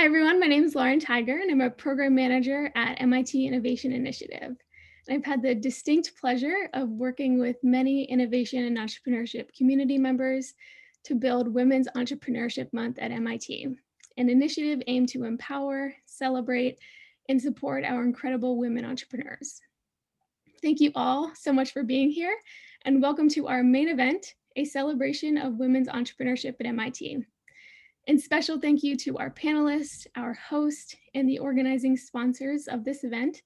Hi, everyone. My name is Lauren Tiger, and I'm a program manager at MIT Innovation Initiative. I've had the distinct pleasure of working with many innovation and entrepreneurship community members to build Women's Entrepreneurship Month at MIT, an initiative aimed to empower, celebrate, and support our incredible women entrepreneurs. Thank you all so much for being here, and welcome to our main event, a celebration of women's entrepreneurship at MIT. And special thank you to our panelists, our host, and the organizing sponsors of this event,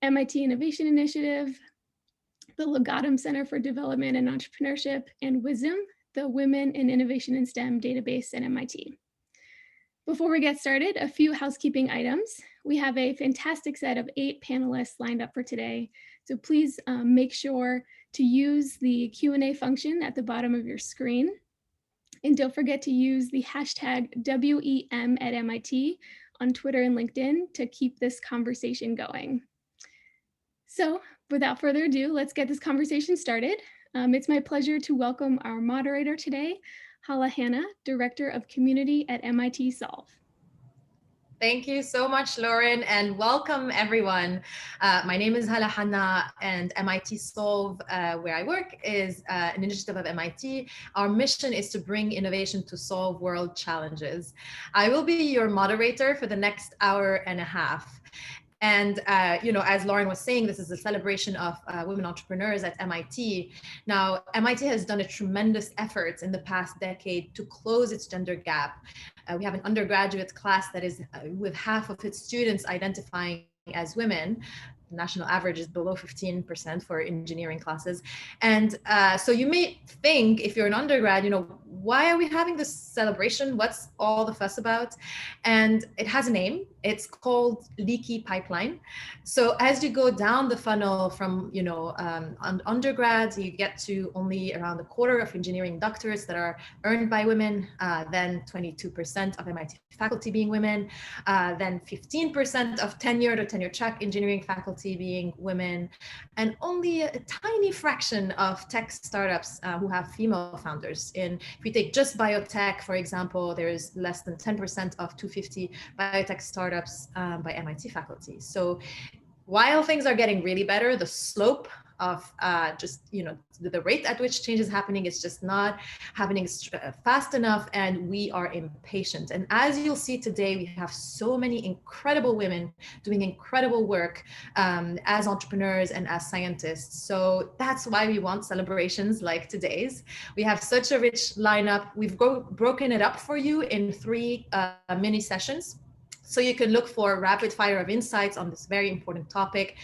MIT Innovation Initiative, the Legatum Center for Development and Entrepreneurship, and WISDOM, the Women in Innovation in STEM database at MIT. Before we get started, a few housekeeping items. We have a fantastic set of 8 panelists lined up for today, so please make sure to use the Q&A function at the bottom of your screen. And don't forget to use the hashtag WEM at MIT on Twitter and LinkedIn to keep this conversation going. So without further ado, let's get this conversation started. It's my pleasure to welcome our moderator today, Hala Hanna, Director of Community at MIT Solve. Thank you so much, Lauren, and welcome everyone. My name is Hala Hanna, and MIT Solve, where I work, is an initiative of MIT. Our mission is to bring innovation to solve world challenges. I will be your moderator for the next hour and a half. And, as Lauren was saying, this is a celebration of women entrepreneurs at MIT. Now, MIT has done a tremendous effort in the past decade to close its gender gap. We have an undergraduate class that is with half of its students identifying as women. The national average is below 15% for engineering classes. And so you may think, if you're an undergrad, why are we having this celebration? What's all the fuss about? And it has a name. It's called Leaky Pipeline. So as you go down the funnel from, undergrads, you get to only around a quarter of engineering doctorates that are earned by women, then 22% of MIT faculty being women, then 15% of tenured or tenure-track engineering faculty being women, and only a tiny fraction of tech startups who have female founders. If we take just biotech, for example, there is less than 10% of 250 biotech startups by MIT faculty. So while things are getting really better, the slope of the rate at which change is happening is just not happening fast enough, and we are impatient. And as you'll see today, we have so many incredible women doing incredible work as entrepreneurs and as scientists. So that's why we want celebrations like today's. We have such a rich lineup. We've broken it up for you in 3 mini sessions. So you can look for rapid fire of insights on this very important topic.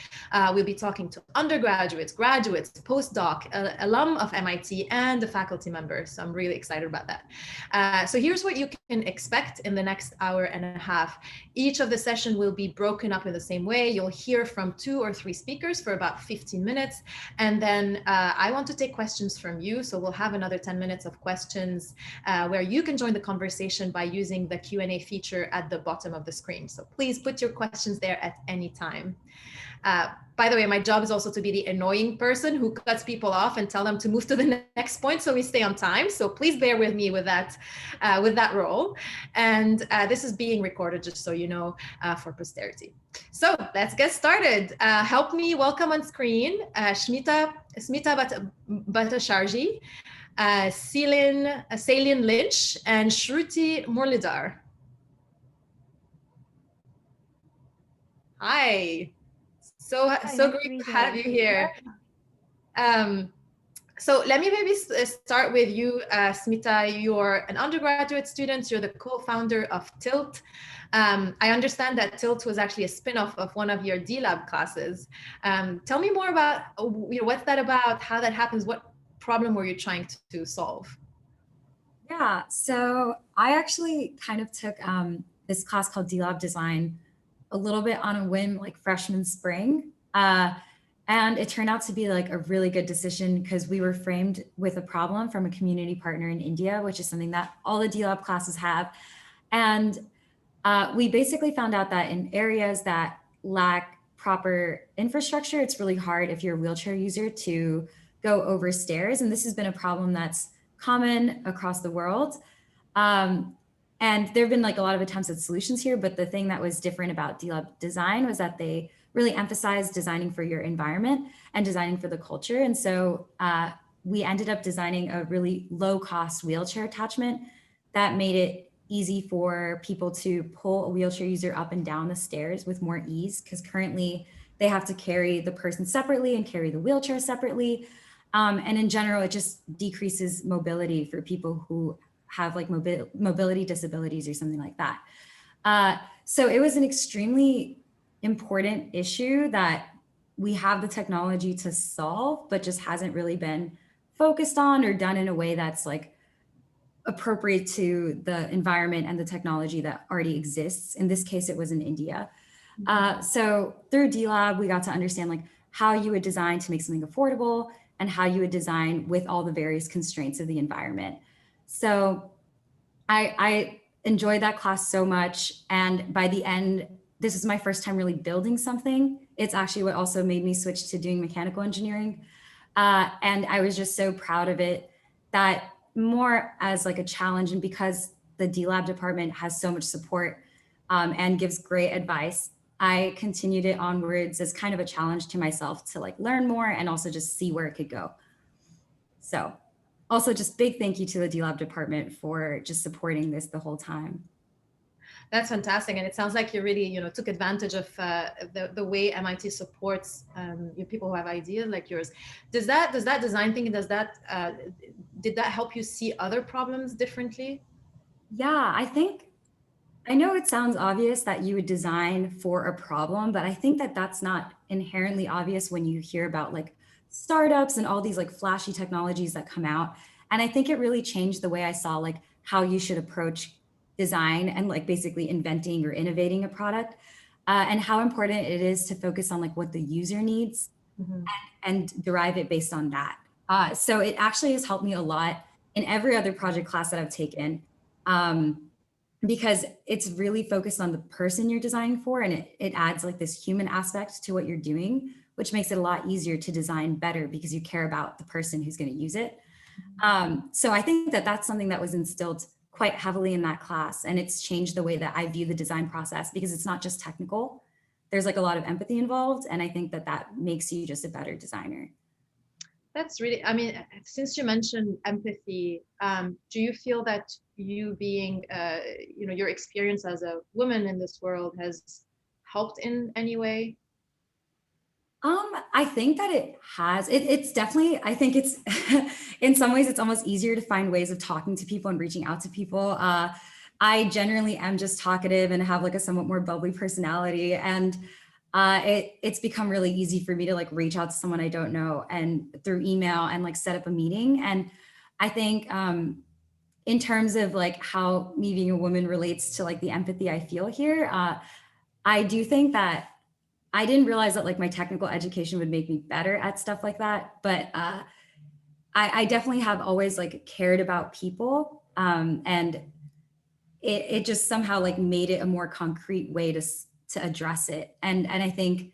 We'll be talking to undergraduates, graduates, postdoc, alum of MIT, and the faculty members. So I'm really excited about that. So here's what you can expect in the next hour and a half. Each of the session will be broken up in the same way. You'll hear from 2 or 3 speakers for about 15 minutes. And then I want to take questions from you. So we'll have another 10 minutes of questions where you can join the conversation by using the Q&A feature at the bottom of the screen. So please put your questions there at any time. By the way, my job is also to be the annoying person who cuts people off and tell them to move to the next point so we stay on time. So please bear with me with that role. And this is being recorded, just so you know, for posterity. So let's get started. Help me welcome on screen Smita Bhattacharjee, Celine Lynch, and Shruti Muralidhar. Hi, so great to have you here. So let me maybe start with you, Smita. You're an undergraduate student. You're the co-founder of Tilt. I understand that Tilt was actually a spin-off of one of your D-Lab classes. Tell me more about what's that about, how that happens, what problem were you trying to solve? Yeah, so I actually kind of took this class called D-Lab Design a little bit on a whim, like freshman spring. And it turned out to be like a really good decision because we were framed with a problem from a community partner in India, which is something that all the D-Lab classes have. And we basically found out that in areas that lack proper infrastructure, it's really hard if you're a wheelchair user to go over stairs. And this has been a problem that's common across the world. And there have been like a lot of attempts at solutions here, but the thing that was different about DLab design was that they really emphasized designing for your environment and designing for the culture. And so we ended up designing a really low cost wheelchair attachment that made it easy for people to pull a wheelchair user up and down the stairs with more ease, because currently they have to carry the person separately and carry the wheelchair separately. And in general, it just decreases mobility for people who have like mobility disabilities or something like that. So it was an extremely important issue that we have the technology to solve, but just hasn't really been focused on or done in a way that's like appropriate to the environment and the technology that already exists. In this case, it was in India. So through DLab, we got to understand like how you would design to make something affordable and how you would design with all the various constraints of the environment. So I enjoyed that class so much. And by the end, this is my first time really building something. It's actually what also made me switch to doing mechanical engineering. And I was just so proud of it, that more as like a challenge, and because the DLab department has so much support and gives great advice, I continued it onwards as kind of a challenge to myself to like learn more and also just see where it could go. So also just big thank you to the DLab department for just supporting this the whole time. That's fantastic, and it sounds like you really, took advantage of the way MIT supports people who have ideas like yours. Does that design thinking, did that help you see other problems differently? Yeah, I know it sounds obvious that you would design for a problem, but I think that that's not inherently obvious when you hear about like startups and all these like flashy technologies that come out. And I think it really changed the way I saw like how you should approach design and like basically inventing or innovating a product, and how important it is to focus on like what the user needs and derive it based on that. So it actually has helped me a lot in every other project class that I've taken. Because it's really focused on the person you're designing for, and it adds like this human aspect to what you're doing, which makes it a lot easier to design better because you care about the person who's going to use it. So I think that that's something that was instilled quite heavily in that class, and it's changed the way that I view the design process, because it's not just technical. There's like a lot of empathy involved, and I think that that makes you just a better designer. That's really, I mean, since you mentioned empathy, do you feel that you being, your experience as a woman in this world has helped in any way? I think that it has. It's definitely, I think it's, in some ways, it's almost easier to find ways of talking to people and reaching out to people. I generally am just talkative and have like a somewhat more bubbly personality. And it's become really easy for me to like reach out to someone I don't know and through email and like set up a meeting. And I think in terms of like how me being a woman relates to like the empathy I feel here, I do think that I didn't realize that like my technical education would make me better at stuff like that. But I definitely have always like cared about people, and it just somehow like made it a more concrete way to address it. And I think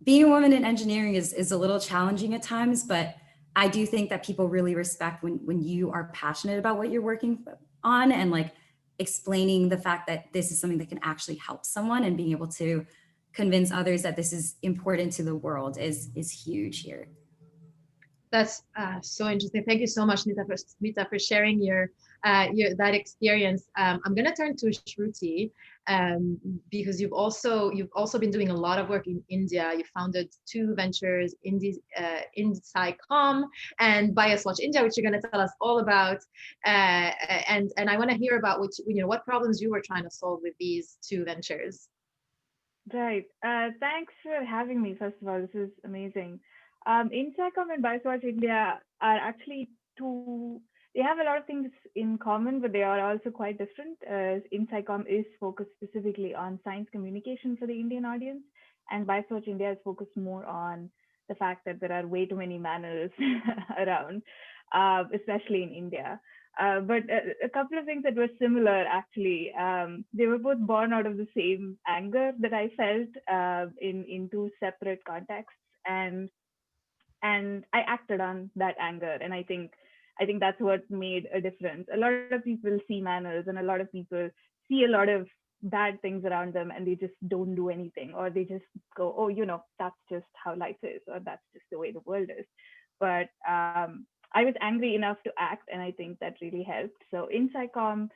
being a woman in engineering is a little challenging at times, but I do think that people really respect when you are passionate about what you're working on, and like explaining the fact that this is something that can actually help someone, and being able to convince others that this is important to the world is huge here. That's so interesting. Thank you so much, Nita, for sharing your that experience. I'm going to turn to Shruti, because you've also been doing a lot of work in India. You founded two ventures, Insighcom and Bias Watch India, which you're going to tell us all about. And I want to hear about what problems you were trying to solve with these two ventures. Right. Thanks for having me. First of all, this is amazing. Insighcom and BiasWatch India are actually two. They have a lot of things in common, but they are also quite different. Insighcom is focused specifically on science communication for the Indian audience, and BiasWatch India is focused more on the fact that there are way too many manners around, especially in India. But a couple of things that were similar, actually. They were both born out of the same anger that I felt in two separate contexts, and I acted on that anger. And I think I think that's what made a difference. A lot of people see manners, and a lot of people see a lot of bad things around them, and they just don't do anything, or they just go, oh, that's just how life is, or that's just the way the world is. But I was angry enough to act, and I think that really helped. So InSciComm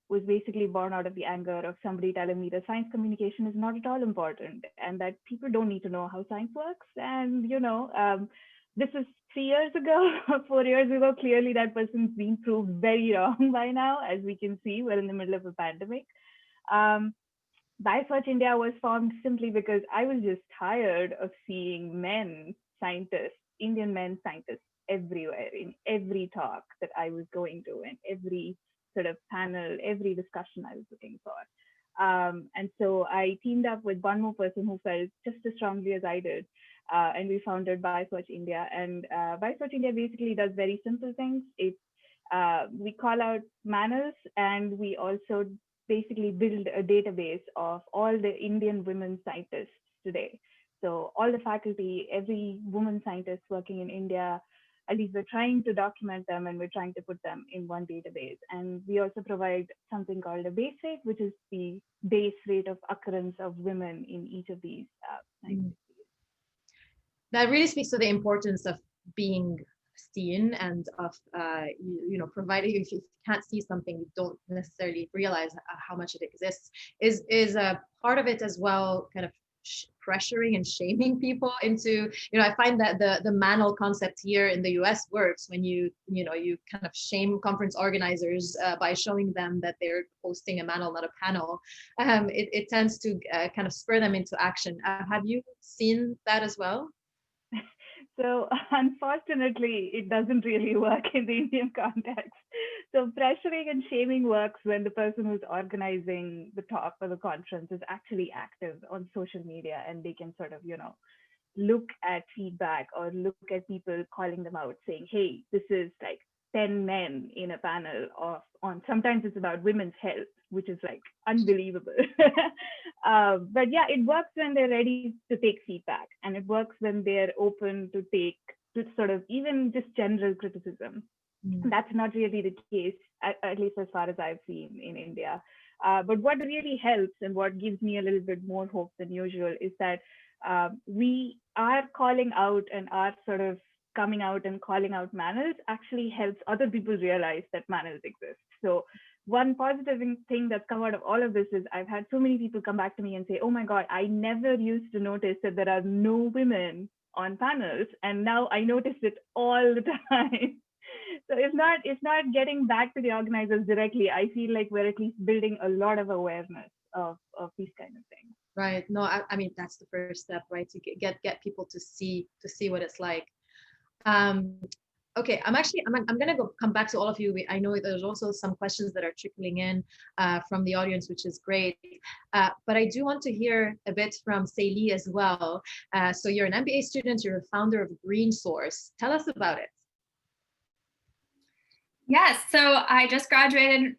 was basically born out of the anger of somebody telling me that science communication is not at all important, and that people don't need to know how science works. And this is 3 years ago, 4 years ago. Clearly, that person's been proved very wrong by now. As we can see, we're in the middle of a pandemic. BioSearch India was formed simply because I was just tired of seeing men scientists, Indian men scientists, everywhere in every talk that I was going to, and every sort of panel, every discussion I was looking for. And so I teamed up with one more person who felt just as strongly as I did. And we founded BioSearch India. And BioSearch India basically does very simple things. We call out manners, and we also basically build a database of all the Indian women scientists today. So all the faculty, every woman scientist working in India, at least we're trying to document them, and we're trying to put them in one database. And we also provide something called a base rate, which is the base rate of occurrence of women in each of these scientific fields. That really speaks to the importance of being seen, and of providing, if you can't see something, you don't necessarily realize how much it exists, is a part of it as well, kind of pressuring and shaming people into, I find that the manel concept here in the US works when you kind of shame conference organizers by showing them that they're hosting a manel, not a panel. It tends to kind of spur them into action. Have you seen that as well? So unfortunately, it doesn't really work in the Indian context. So pressuring and shaming works when the person who's organizing the talk or the conference is actually active on social media, and they can sort of, look at feedback or look at people calling them out, saying, hey, this is like 10 men in a panel on sometimes it's about women's health, which is like unbelievable. But yeah, it works when they're ready to take feedback, and it works when they're open to sort of even just general criticism. That's not really the case, at least as far as I've seen in India. But what really helps, and what gives me a little bit more hope than usual, is that we are calling out, and are sort of coming out and calling out manners actually helps other people realize that manners exist. So one positive thing that's come out of all of this is I've had so many people come back to me and say, oh my God, I never used to notice that there are no women on panels, and now I notice it all the time. So it's not getting back to the organizers directly. I feel like we're at least building a lot of awareness of these kind of things. Right. No, I mean, that's the first step, right? To get people to see what it's like. Okay, I'm gonna come back to all of you. I know there's also some questions that are trickling in from the audience, which is great. But I do want to hear a bit from Seili as well. So you're an MBA student, you're a founder of Green Source. Tell us about it. Yes, so I just graduated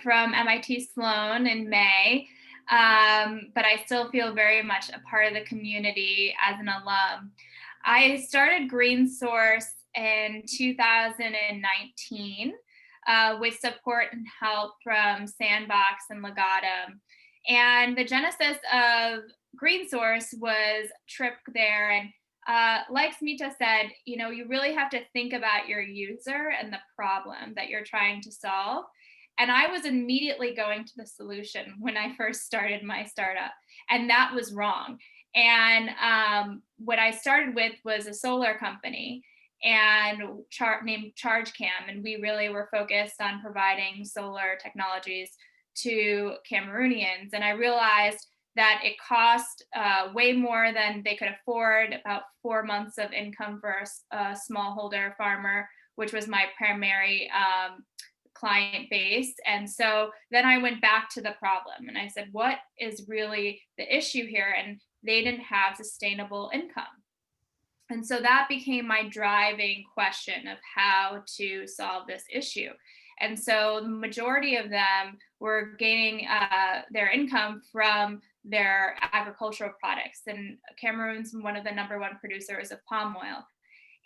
from MIT Sloan in May, but I still feel very much a part of the community as an alum. I started Green Source in 2019 with support and help from Sandbox and Legatum. And the genesis of Green Source was trip there. And like Smita said, you really have to think about your user and the problem that you're trying to solve. And I was immediately going to the solution when I first started my startup, and that was wrong. And what I started with was a solar company and named ChargeCam, and we really were focused on providing solar technologies to Cameroonians. And I realized that it cost way more than they could afford, about 4 months of income for a smallholder farmer, which was my primary client base. And so then I went back to the problem and I said, what is really the issue here? And they didn't have sustainable income. And so that became my driving question of how to solve this issue. And so the majority of them were gaining their income from their agricultural products. And Cameroon's one of the #1 producers of palm oil.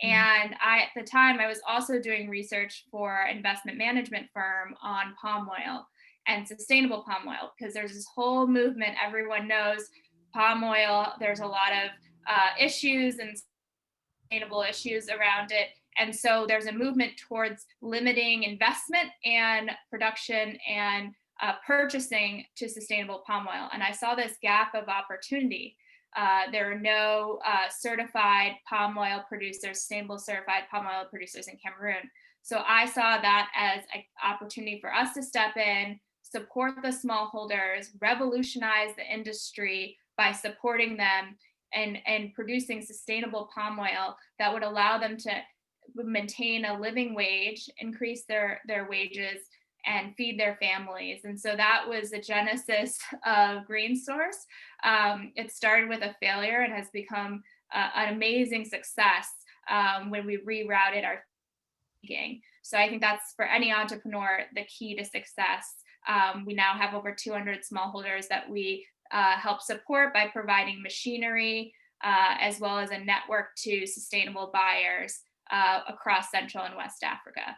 And at the time, I was also doing research for an investment management firm on palm oil and sustainable palm oil, because there's this whole movement. Everyone knows palm oil, there's a lot of issues and sustainable issues around it. And so there's a movement towards limiting investment and production and purchasing to sustainable palm oil. And I saw this gap of opportunity. There are no certified palm oil producers, sustainable certified palm oil producers in Cameroon. So I saw that as an opportunity for us to step in, support the smallholders, revolutionize the industry by supporting them and producing sustainable palm oil that would allow them to maintain a living wage, increase their wages, and feed their families. And so that was the genesis of Green Source. It started with a failure and has become an amazing success when we rerouted our thinking. So I think that's, for any entrepreneur, the key to success. We now have over 200 smallholders that we help support by providing machinery, as well as a network to sustainable buyers across Central and West Africa.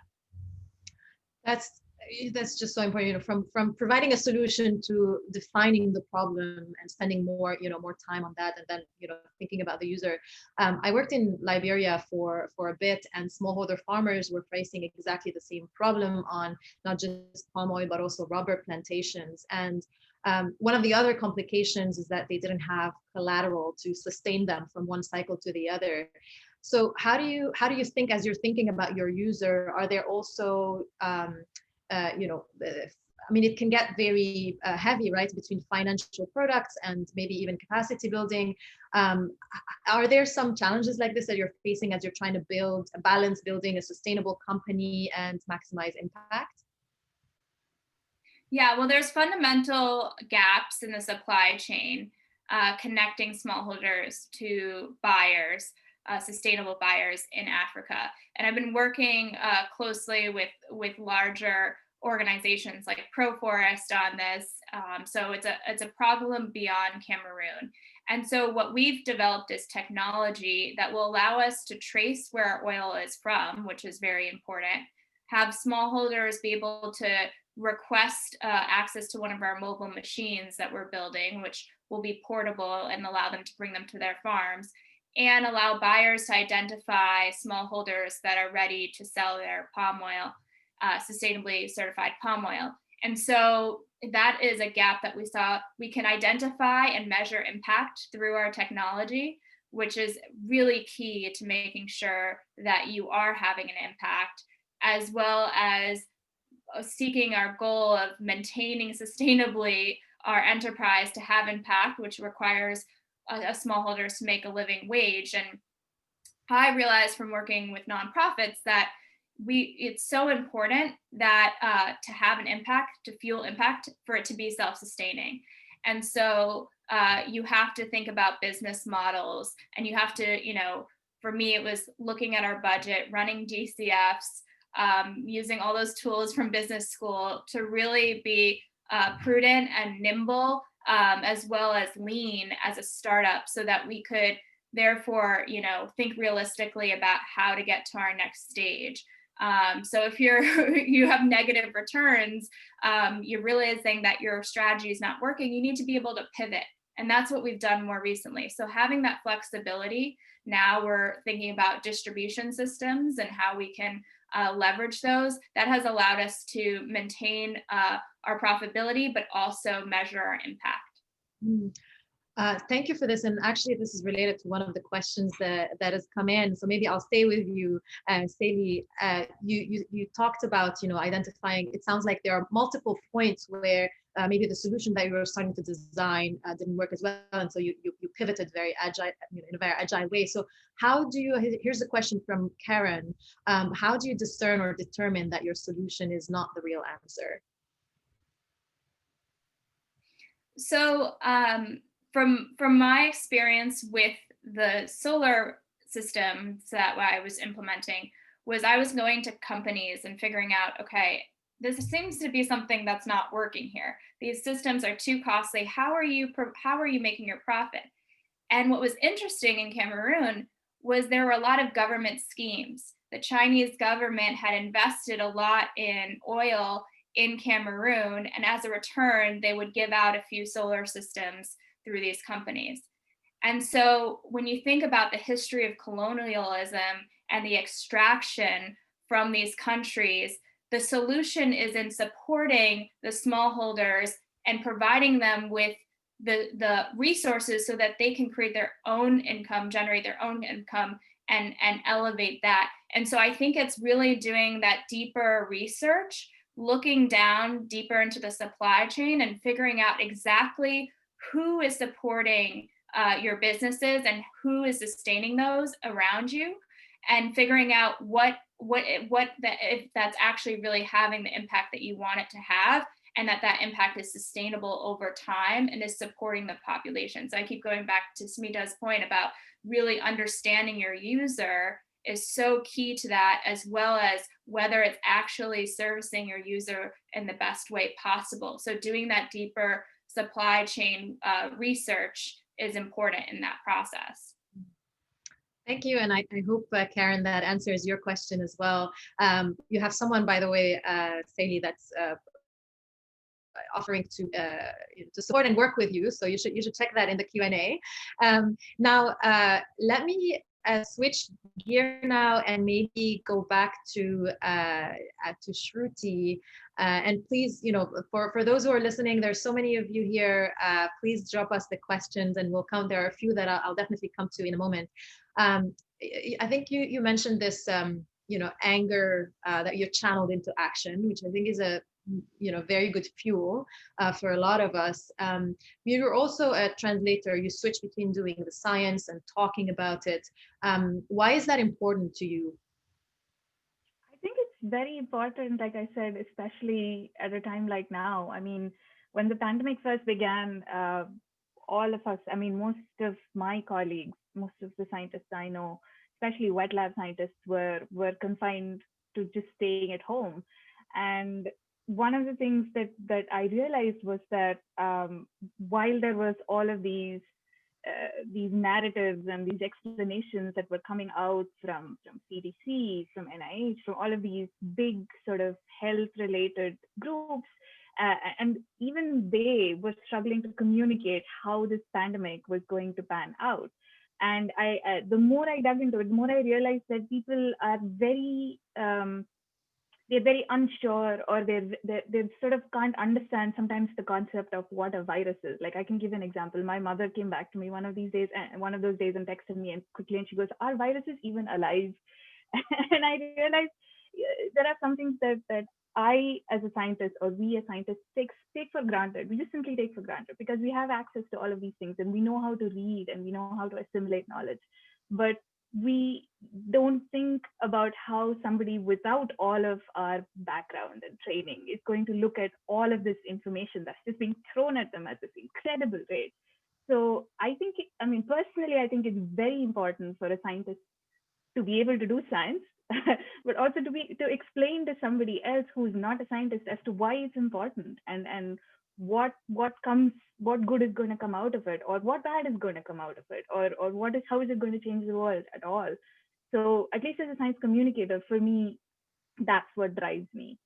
That's just so important, you know, from providing a solution to defining the problem and spending more time on that, and then, you know, thinking about the user. I worked in Liberia for a bit, and smallholder farmers were facing exactly the same problem on not just palm oil, but also rubber plantations. And one of the other complications is that they didn't have collateral to sustain them from one cycle to the other. So how do you think, as you're thinking about your user, are there also I mean, it can get very heavy, right, between financial products and maybe even capacity building. Are there some challenges like this that you're facing as you're trying to balance building a sustainable company and maximize impact? Yeah, well, there's fundamental gaps in the supply chain connecting smallholders to buyers, sustainable buyers in Africa. And I've been working closely with larger organizations like ProForest on this. So it's a problem beyond Cameroon. And so what we've developed is technology that will allow us to trace where our oil is from, which is very important. Have smallholders be able to request access to one of our mobile machines that we're building, which will be portable and allow them to bring them to their farms, and allow buyers to identify smallholders that are ready to sell their palm oil, sustainably certified palm oil. And so that is a gap that we saw. We can identify and measure impact through our technology, which is really key to making sure that you are having an impact, as well as seeking our goal of maintaining sustainably our enterprise to have impact, which requires smallholders to make a living wage. And I realized from working with nonprofits that it's so important that to have an impact, to fuel impact, for it to be self-sustaining. And so you have to think about business models, and you have to, for me, it was looking at our budget, running DCFs, using all those tools from business school to really be prudent and nimble, as well as lean as a startup, so that we could therefore, think realistically about how to get to our next stage. So if you have negative returns, you're realizing that your strategy is not working, you need to be able to pivot. And that's what we've done more recently. So having that flexibility, now we're thinking about distribution systems and how we can leverage those. That has allowed us to maintain our profitability, but also measure our impact. Thank you for this. And actually, this is related to one of the questions that has come in. So maybe I'll stay with you, Sally. You talked about, identifying, it sounds like there are multiple points where maybe the solution that you were starting to design didn't work as well. And so you pivoted very agile, in a very agile way. So here's a question from Karen. How do you discern or determine that your solution is not the real answer? So, from my experience with the solar systems that I was implementing, I was going to companies and figuring out, okay, this seems to be something that's not working here. These systems are too costly. How are you making your profit? And what was interesting in Cameroon was there were a lot of government schemes. The Chinese government had invested a lot in oil in Cameroon, and as a return, they would give out a few solar systems through these companies. And so when you think about the history of colonialism and the extraction from these countries, the solution is in supporting the smallholders and providing them with the resources so that they can create their own income, generate their own income, and elevate that. And so I think it's really doing that deeper research, looking down deeper into the supply chain and figuring out exactly who is supporting your businesses and who is sustaining those around you, and figuring out if that's actually really having the impact that you want it to have, and that impact is sustainable over time and is supporting the population. So I keep going back to Smita's point about really understanding your user is so key to that, as well as whether it's actually servicing your user in the best way possible. So doing that deeper supply chain research is important in that process. Thank you. And I hope, Karen, that answers your question as well. You have someone, by the way, Sadie, that's offering to support and work with you. So you should check that in the Q&A. Now, let me switch gear now and maybe go back to Shruti. And please, for those who are listening, there's so many of you here. Please drop us the questions, and we'll come. There are a few that I'll definitely come to in a moment. I think you mentioned this, anger that you're channeled into action, which I think is a very good fuel for a lot of us. You're also a translator. You switch between doing the science and talking about it. Why is that important to you? I think it's very important, like I said, especially at a time like now. I mean, when the pandemic first began, all of us, most of my colleagues, most of the scientists I know, especially wet lab scientists, were confined to just staying at home. And one of the things that I realized was that while there was all of these narratives and these explanations that were coming out from CDC, from NIH, from all of these big sort of health-related groups, and even they were struggling to communicate how this pandemic was going to pan out. And the more I dug into it, the more I realized that people are they're very unsure, or they sort of can't understand sometimes the concept of what a virus is. Like, I can give an example. My mother came back to me one of those days and texted me and quickly, and she goes, "Are viruses even alive?" And I realized there are some things that I, as a scientist, or we as scientists, take for granted. We just simply take for granted because we have access to all of these things, and we know how to read, and we know how to assimilate knowledge. But we don't think about how somebody without all of our background and training is going to look at all of this information that's just being thrown at them at this incredible rate. So I think, personally, I think it's very important for a scientist to be able to do science, but also to explain to somebody else who's not a scientist as to why it's important, and what good is going to come out of it, or what bad is going to come out of it, or how is it going to change the world at all. So at least as a science communicator, for me, that's what drives me,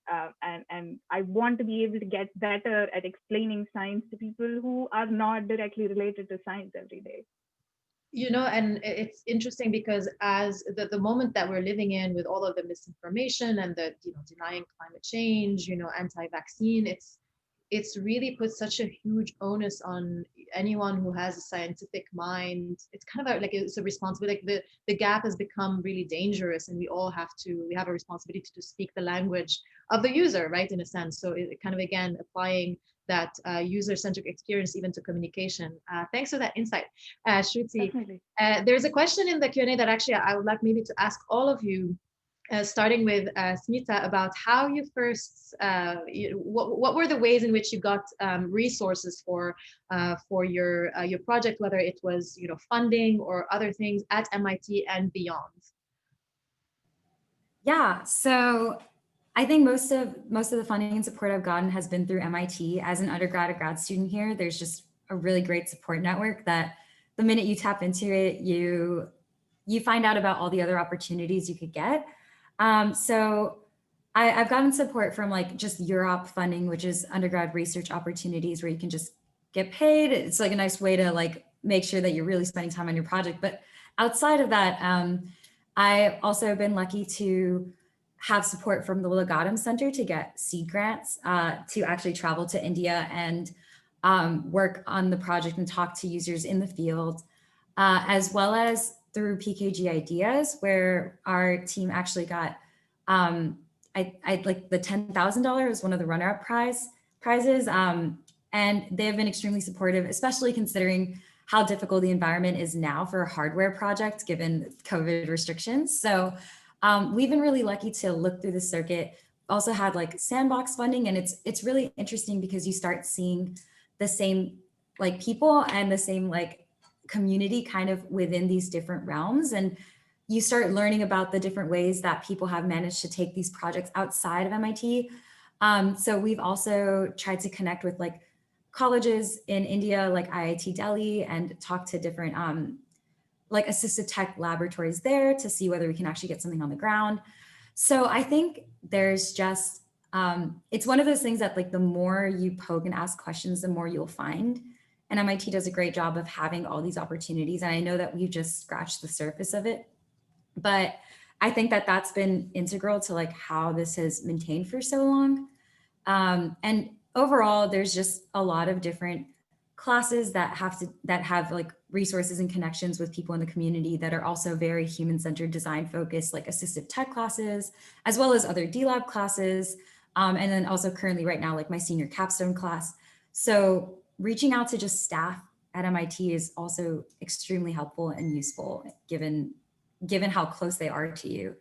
and I want to be able to get better at explaining science to people who are not directly related to science every day. And it's interesting because as the moment that we're living in, with all of the misinformation and the denying climate change, anti-vaccine, it's really put such a huge onus on anyone who has a scientific mind. It's kind of like it's a responsibility. Like the gap has become really dangerous, and we have a responsibility to speak the language of the user, right, in a sense. So it kind of, again, applying that user-centric experience even to communication. Thanks for that insight, Shruti. There's a question in the Q&A that actually I would like maybe to ask all of you, starting with Smita, about how you first, what were the ways in which you got resources for your project, whether it was funding or other things at MIT and beyond? Yeah, so I think most of the funding and support I've gotten has been through MIT. As an undergrad or grad student here, there's just a really great support network that the minute you tap into it, you you find out about all the other opportunities you could get. So I've gotten support from like just Europe funding, which is undergrad research opportunities where you can just get paid. It's like a nice way to like make sure that you're really spending time on your project. But outside of that, I've also been lucky to have support from the Legatum Center to get seed grants to actually travel to India and work on the project and talk to users in the field, as well as through PKG Ideas, where our team actually got, I like the $10,000 was one of the runner-up prizes. And they have been extremely supportive, especially considering how difficult the environment is now for a hardware project, given COVID restrictions. So we've been really lucky to look through the circuit. Also had like sandbox funding, and it's really interesting because you start seeing the same like people and the same like community kind of within these different realms. And you start learning about the different ways that people have managed to take these projects outside of MIT. So we've also tried to connect with like colleges in India, like IIT Delhi, and talk to different like assistive tech laboratories there to see whether we can actually get something on the ground. So I think there's just, it's one of those things that like the more you poke and ask questions, the more you'll find. And MIT does a great job of having all these opportunities. And I know that we've just scratched the surface of it, but I think that that's been integral to like how this has maintained for so long. And overall, there's just a lot of different classes that have like resources and connections with people in the community that are also very human-centered design focused, like assistive tech classes, as well as other D-Lab classes. And then also currently right now, like my senior capstone class. So reaching out to just staff at MIT is also extremely helpful and useful given how close they are to you.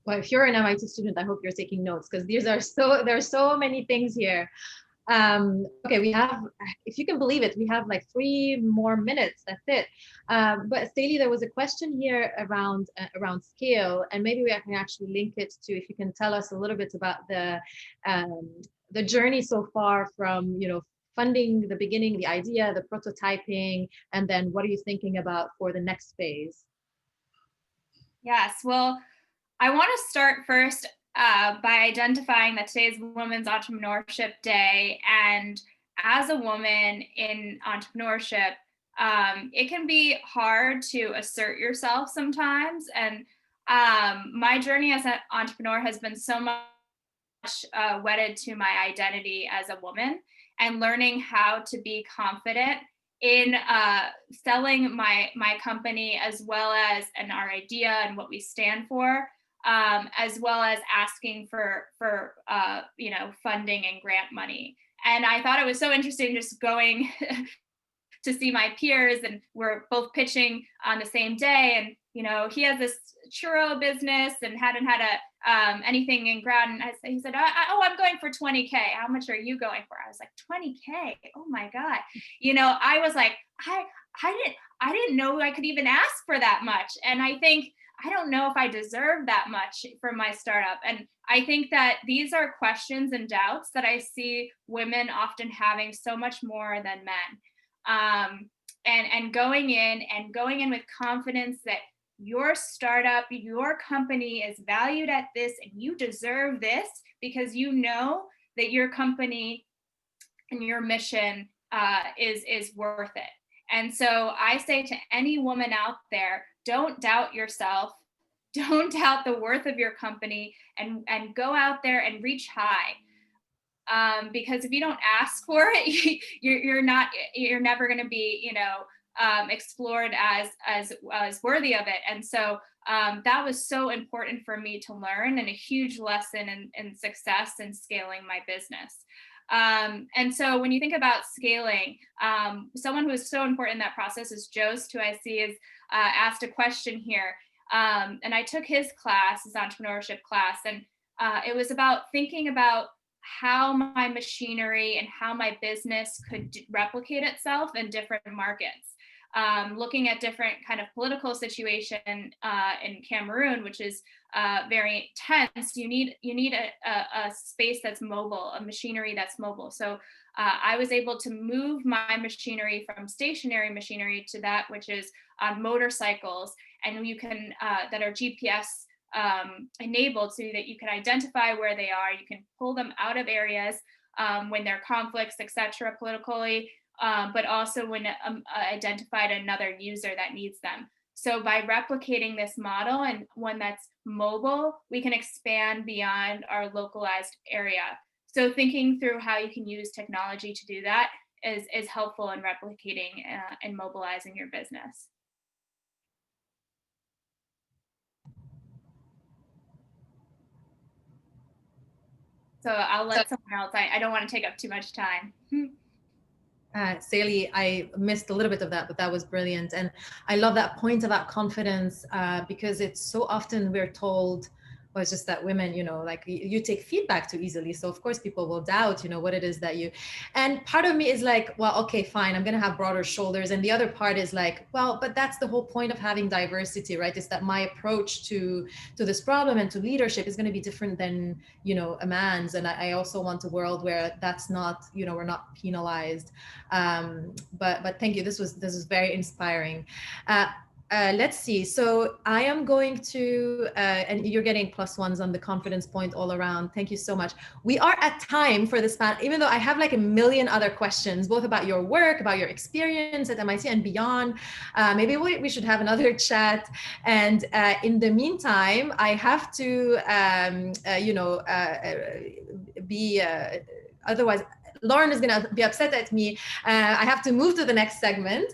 Well, if you're an MIT student, I hope you're taking notes because there are so many things here. Okay, we have, if you can believe it, we have like 3 more minutes. That's it. But Staley, there was a question here around scale, and maybe we can actually link it to if you can tell us a little bit about the journey so far from funding, the beginning, the idea, the prototyping, and then what are you thinking about for the next phase? Yes, well, I want to start first by identifying that today is Women's Entrepreneurship Day. And as a woman in entrepreneurship, it can be hard to assert yourself sometimes. And my journey as an entrepreneur has been so much wedded to my identity as a woman and learning how to be confident in selling my company, as well as our idea and what we stand for, as well as asking for funding and grant money. And I thought it was so interesting just going to see my peers, and we're both pitching on the same day. And he has this churro business and hadn't had anything in ground. And he said, I'm going for 20K. How much are you going for? I was like, 20K. Oh my God. I was like, I didn't know I could even ask for that much. And I don't know if I deserve that much for my startup. And I think that these are questions and doubts that I see women often having so much more than men. And going in with confidence that your startup, your company is valued at this, and you deserve this because you know that your company and your mission is worth it. And so I say to any woman out there, don't doubt yourself, don't doubt the worth of your company, and go out there and reach high. Because if you don't ask for it, you're never going to be, explored as worthy of it. And so that was so important for me to learn, and a huge lesson in success in scaling my business. And so when you think about scaling, someone who is so important in that process is Jost, who I see is asked a question here. And I took his class, his entrepreneurship class, and it was about thinking about how my machinery and how my business could replicate itself in different markets. Looking at different kind of political situation in Cameroon, which is very tense, you need a space that's mobile, a machinery that's mobile. So I was able to move my machinery from stationary machinery to that which is on motorcycles, and you can that are GPS enabled, so that you can identify where they are. You can pull them out of areas when there are conflicts, etc., politically, but also when identified another user that needs them. So by replicating this model and one that's mobile, we can expand beyond our localized area. So thinking through how you can use technology to do that is helpful in replicating and mobilizing your business. So I'll let someone else, I don't want to take up too much time. Saley, I missed a little bit of that, but that was brilliant. And I love that point about confidence, because it's so often we're told, well, it's just that women, like you take feedback too easily. So of course people will doubt, what it is that you, and part of me is like, well, okay, fine, I'm going to have broader shoulders. And the other part is like, well, but that's the whole point of having diversity, right? Is that my approach to this problem and to leadership is going to be different than, a man's. And I also want a world where that's not, we're not penalized. But thank you. This was very inspiring. Let's see. So I am going to, and you're getting +1s on the confidence point all around. Thank you so much. We are at time for this panel, even though I have like a million other questions, both about your work, about your experience at MIT and beyond. Maybe we should have another chat. And in the meantime, I have to, otherwise, Lauren is going to be upset at me. I have to move to the next segment.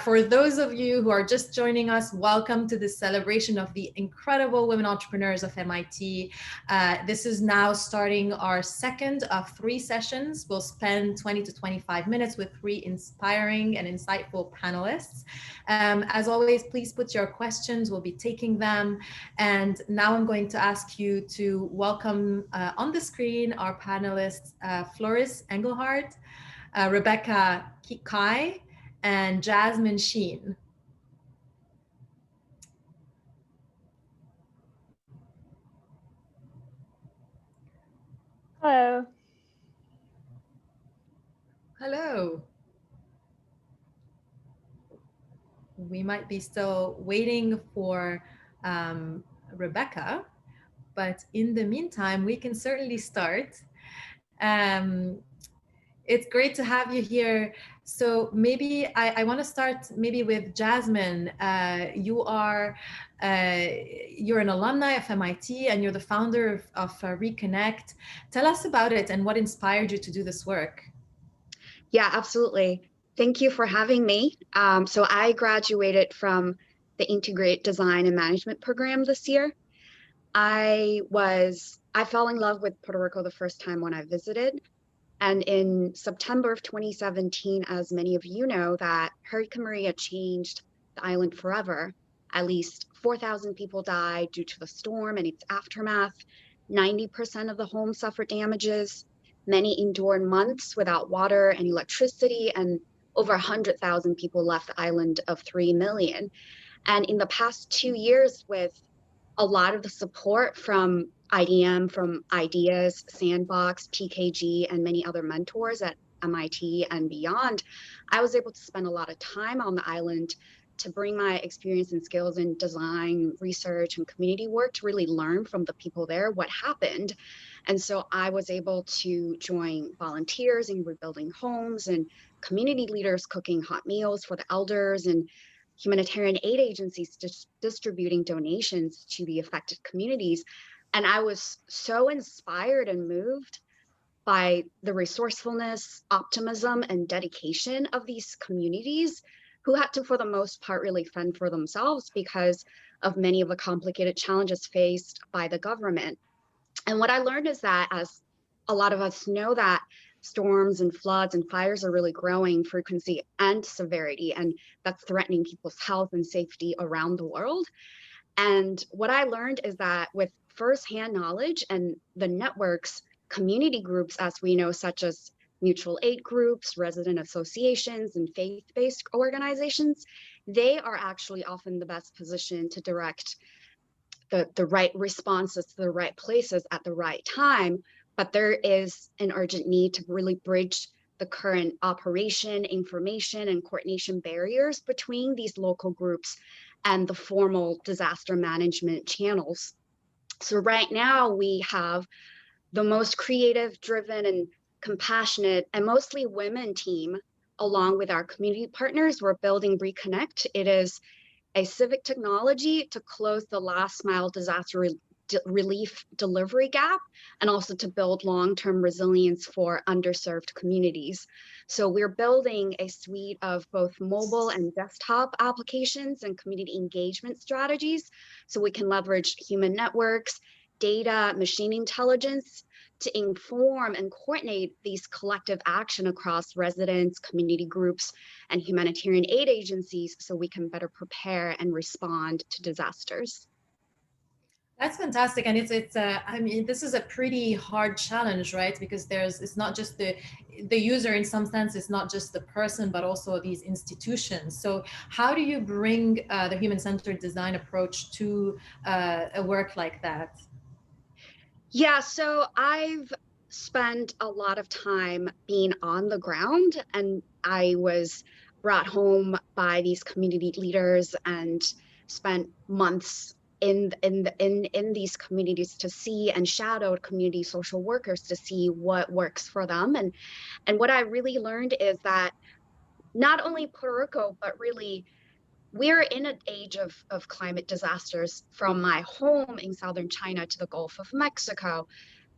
For those of you who are just joining us, welcome to the celebration of the incredible women entrepreneurs of MIT. This is now starting our second of 3 sessions. We'll spend 20 to 25 minutes with 3 inspiring and insightful panelists. As always, please put your questions. We'll be taking them. And now I'm going to ask you to welcome on the screen our panelists, Floris Engelhardt, Rebecca Kai, and Jasmine Sheen. Hello. Hello. We might be still waiting for Rebecca, but in the meantime, we can certainly start. It's great to have you here. So maybe I want to start maybe with Jasmine. You're an alumni of MIT and you're the founder of Reconnect. Tell us about it and what inspired you to do this work. Yeah, absolutely. Thank you for having me. So I graduated from the Integrated Design and Management program this year. I fell in love with Puerto Rico the first time when I visited. And in September of 2017, as many of you know, that Hurricane Maria changed the island forever. At least 4,000 people died due to the storm and its aftermath. 90% of the homes suffered damages. Many endured months without water and electricity, and over 100,000 people left the island of 3 million. And in the past 2 years, with a lot of the support from IDM, from Ideas, Sandbox, PKG, and many other mentors at MIT and beyond, I was able to spend a lot of time on the island to bring my experience and skills in design, research, and community work to really learn from the people there what happened. And so I was able to join volunteers in rebuilding homes and community leaders cooking hot meals for the elders and humanitarian aid agencies distributing donations to the affected communities. And I was so inspired and moved by the resourcefulness, optimism, and dedication of these communities who had to, for the most part, really fend for themselves because of many of the complicated challenges faced by the government. And what I learned is that, as a lot of us know, that storms and floods and fires are really growing frequency and severity, and that's threatening people's health and safety around the world. And what I learned is that with firsthand knowledge and the networks, community groups, as we know, such as mutual aid groups, resident associations, and faith-based organizations, they are actually often the best position to direct the right responses to the right places at the right time. But there is an urgent need to really bridge the current operation, information, and coordination barriers between these local groups and the formal disaster management channels. So right now we have the most creative, driven, and compassionate, and mostly women team, along with our community partners. We're building Reconnect. It is a civic technology to close the last mile disaster relief delivery gap, and also to build long-term resilience for underserved communities. So we're building a suite of both mobile and desktop applications and community engagement strategies, so we can leverage human networks, data, machine intelligence to inform and coordinate these collective action across residents, community groups, and humanitarian aid agencies, so we can better prepare and respond to disasters. That's fantastic, and I mean, this is a pretty hard challenge, right? Because it's not just the user in some sense, it's not just the person, but also these institutions. So how do you bring the human-centered design approach to a work like that? Yeah, so I've spent a lot of time being on the ground, and I was brought home by these community leaders and spent months in these communities to see, and shadowed community social workers to see what works for them. And what I really learned is that not only Puerto Rico, but really we're in an age of climate disasters. From my home in southern China to the Gulf of Mexico,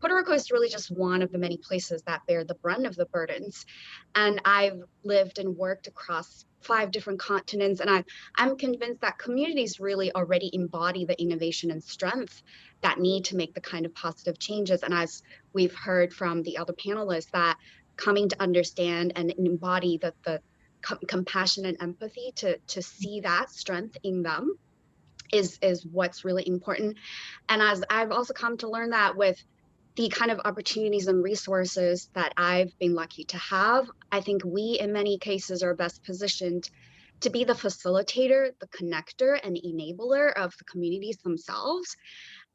Puerto Rico is really just one of the many places that bear the brunt of the burdens. And I've lived and worked across 5 different continents, and I'm convinced that communities really already embody the innovation and strength that need to make the kind of positive changes. And as we've heard from the other panelists, that coming to understand and embody the compassion and empathy to see that strength in them is what's really important. And as I've also come to learn that with the kind of opportunities and resources that I've been lucky to have, I think we in many cases are best positioned to be the facilitator, the connector, and enabler of the communities themselves.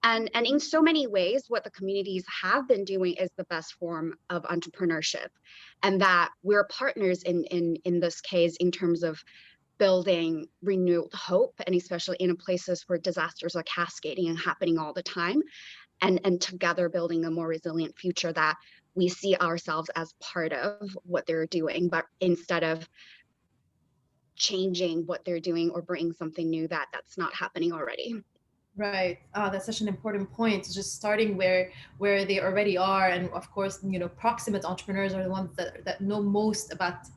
And in so many ways, what the communities have been doing is the best form of entrepreneurship, and that we're partners in this case in terms of building renewed hope, and especially in places where disasters are cascading and happening all the time, and together building a more resilient future that we see ourselves as part of what they're doing, but instead of changing what they're doing or bringing something new that's not happening already. Right. That's such an important point. Just starting where they already are, and of course, proximate entrepreneurs are the ones that know most about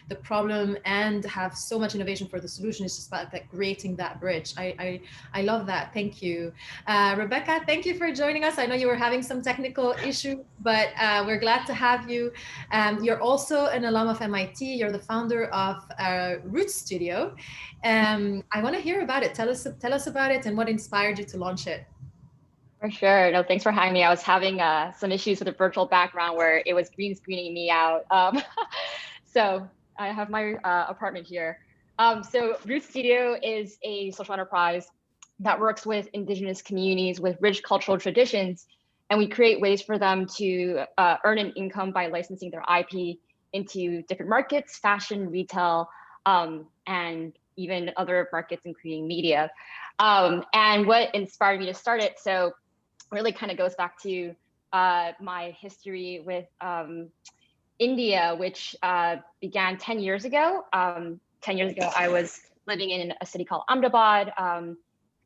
the problem and have so much innovation for the solution. It's just about creating that bridge. I love that. Thank you, Rebecca. Thank you for joining us. I know you were having some technical issues, but we're glad to have you. You're also an alum of MIT. You're the founder of Roots Studio. I want to hear about it. Tell us about it and what inspired you to launch it. For sure. No, thanks for having me. I was having some issues with the virtual background where it was green screening me out. So I have my apartment here. So Root Studio is a social enterprise that works with Indigenous communities with rich cultural traditions, and we create ways for them to earn an income by licensing their IP into different markets, fashion, retail, and even other markets, including media. And what inspired me to start it, so really kind of goes back to my history with India, which began 10 years ago. 10 years ago, I was living in a city called Ahmedabad,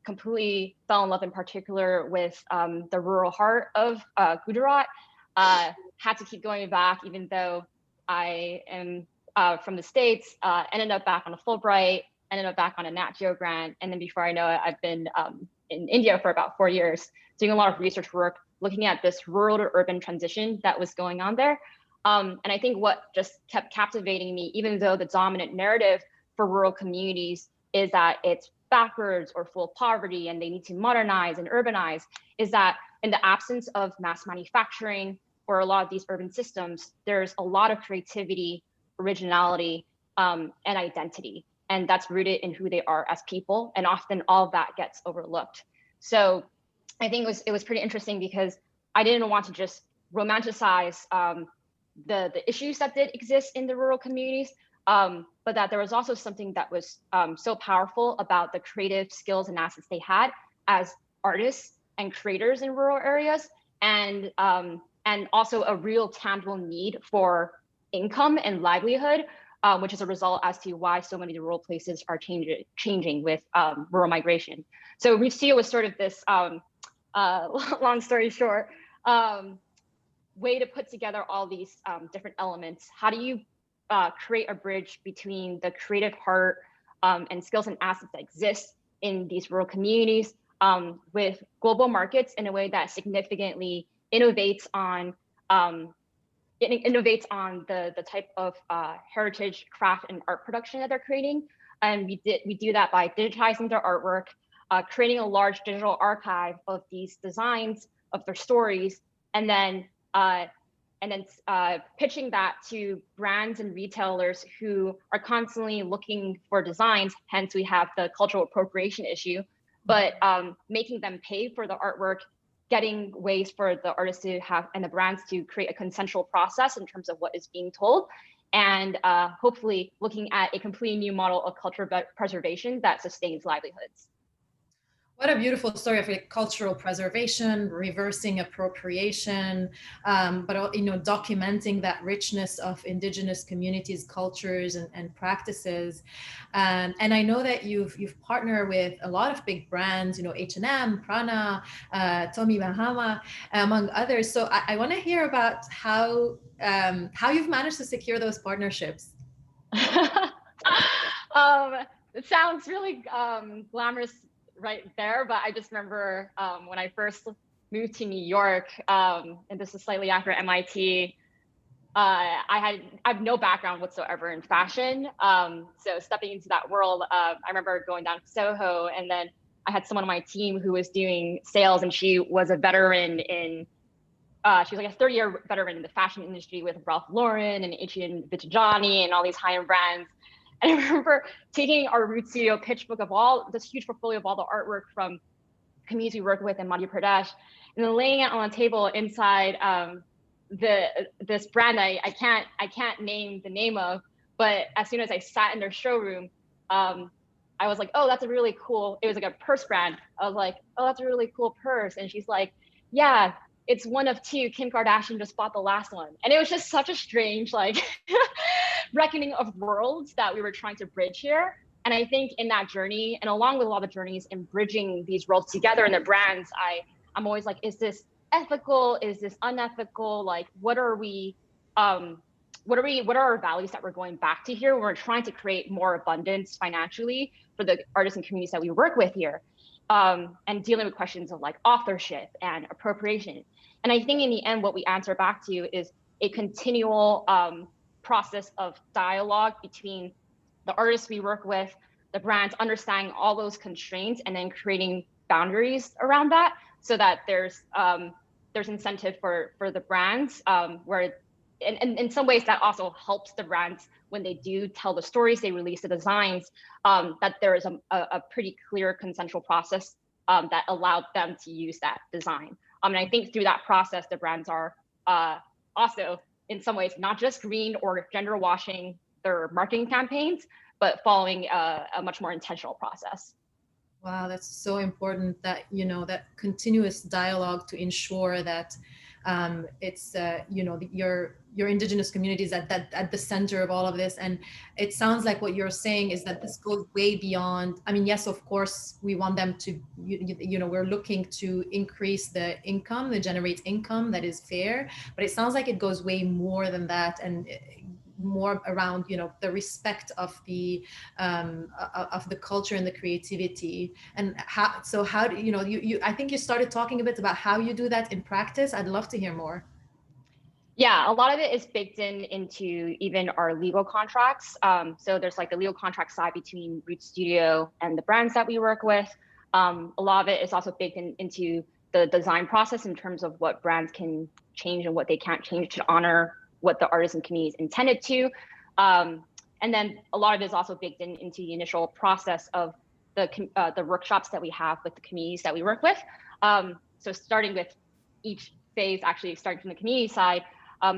completely fell in love in particular with the rural heart of Gujarat. Had to keep going back, even though I am from the States, ended up back on a Fulbright, ended up back on a Nat Geo grant. And then before I know it, I've been in India for about 4 years, doing a lot of research work, looking at this rural to urban transition that was going on there. And I think what just kept captivating me, even though the dominant narrative for rural communities is that it's backwards or full of poverty and they need to modernize and urbanize, is that in the absence of mass manufacturing or a lot of these urban systems, there's a lot of creativity, originality, and identity. And that's rooted in who they are as people. And often all of that gets overlooked. So I think it was pretty interesting because I didn't want to just romanticize the issues that did exist in the rural communities, but that there was also something that was so powerful about the creative skills and assets they had as artists and creators in rural areas, and also a real tangible need for income and livelihood, which is a result as to why so many of the rural places are changing with rural migration. So Rusio was sort of this, long story short, way to put together all these different elements. How do you create a bridge between the creative heart and skills and assets that exist in these rural communities with global markets in a way that significantly innovates on the type of heritage, craft, and art production that they're creating. And we do that by digitizing their artwork, creating a large digital archive of these designs, of their stories, and then pitching that to brands and retailers who are constantly looking for designs. Hence, we have the cultural appropriation issue, but making them pay for the artwork, getting ways for the artists to have and the brands to create a consensual process in terms of what is being told, and hopefully looking at a completely new model of cultural preservation that sustains livelihoods. What a beautiful story of like cultural preservation, reversing appropriation, but documenting that richness of indigenous communities, cultures, and practices. And I know that you've partnered with a lot of big brands, H&M, Prana, Tommy Bahama, among others. So I want to hear about how you've managed to secure those partnerships. It sounds really glamorous right there, but I just remember when I first moved to New York, and this was slightly after MIT, I have no background whatsoever in fashion. So stepping into that world, I remember going down to Soho, and then I had someone on my team who was doing sales, and she was a veteran in, she was like a 30-year veteran in the fashion industry with Ralph Lauren and H&M Vijayani and all these high-end brands. And I remember taking our Root Studio pitch book of all this huge portfolio of all the artwork from communities we work with in Madhya Pradesh, and then laying it on a table inside this brand I can't name the name of, but as soon as I sat in their showroom, I was like, oh, that's a really cool. It was like a purse brand. I was like, oh, that's a really cool purse, and she's like, yeah, it's one of two. Kim Kardashian just bought the last one, and it was just such a strange like. Reckoning of worlds that we were trying to bridge here. And I think in that journey, and along with a lot of journeys in bridging these worlds together in the brands, I'm always like, is this ethical? Is this unethical? Like, what are our values that we're going back to here when we're trying to create more abundance financially for the artists and communities that we work with here, and dealing with questions of like authorship and appropriation. And I think in the end, what we answer back to is a continual process of dialogue between the artists we work with, the brands, understanding all those constraints, and then creating boundaries around that, so that there's incentive for the brands, where in some ways that also helps the brands when they do tell the stories, they release the designs, that there is a pretty clear consensual process that allowed them to use that design. And I think through that process, the brands are also in some ways not just green or gender washing their marketing campaigns, but following a much more intentional process. Wow, that's so important, that that continuous dialogue to ensure that it's your indigenous communities at the center of all of this. And it sounds like what you're saying is that this goes way beyond. I mean, yes, of course, we want them to, we're looking to increase the income, to generate income that is fair, but it sounds like it goes way more than that, and more around the respect of the culture and the creativity. And how do you I think you started talking a bit about how you do that in practice. I'd love to hear more. Yeah, a lot of it is baked into even our legal contracts. So there's like the legal contract side between Root Studio and the brands that we work with. A lot of it is also baked into the design process in terms of what brands can change and what they can't change to honor what the artists and communities intended to. And then a lot of it is also baked into the initial process of the workshops that we have with the communities that we work with. So starting with each phase, actually starting from the community side,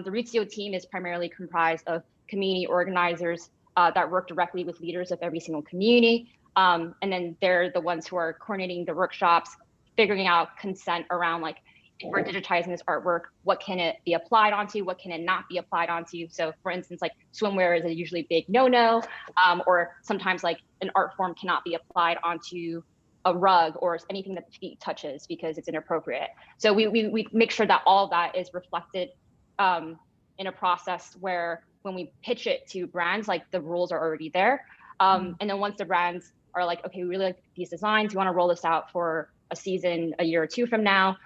The Rutio team is primarily comprised of community organizers that work directly with leaders of every single community. And then they're the ones who are coordinating the workshops, figuring out consent around like, if we're digitizing this artwork, what can it be applied onto? What can it not be applied onto? So for instance, like swimwear is a usually big no-no, or sometimes like an art form cannot be applied onto a rug or anything that the feet touches because it's inappropriate. So we make sure that all of that is reflected in a process where when we pitch it to brands, like the rules are already there. And then once the brands are like, okay, we really like these designs, we want to roll this out for a season, a year or two from now.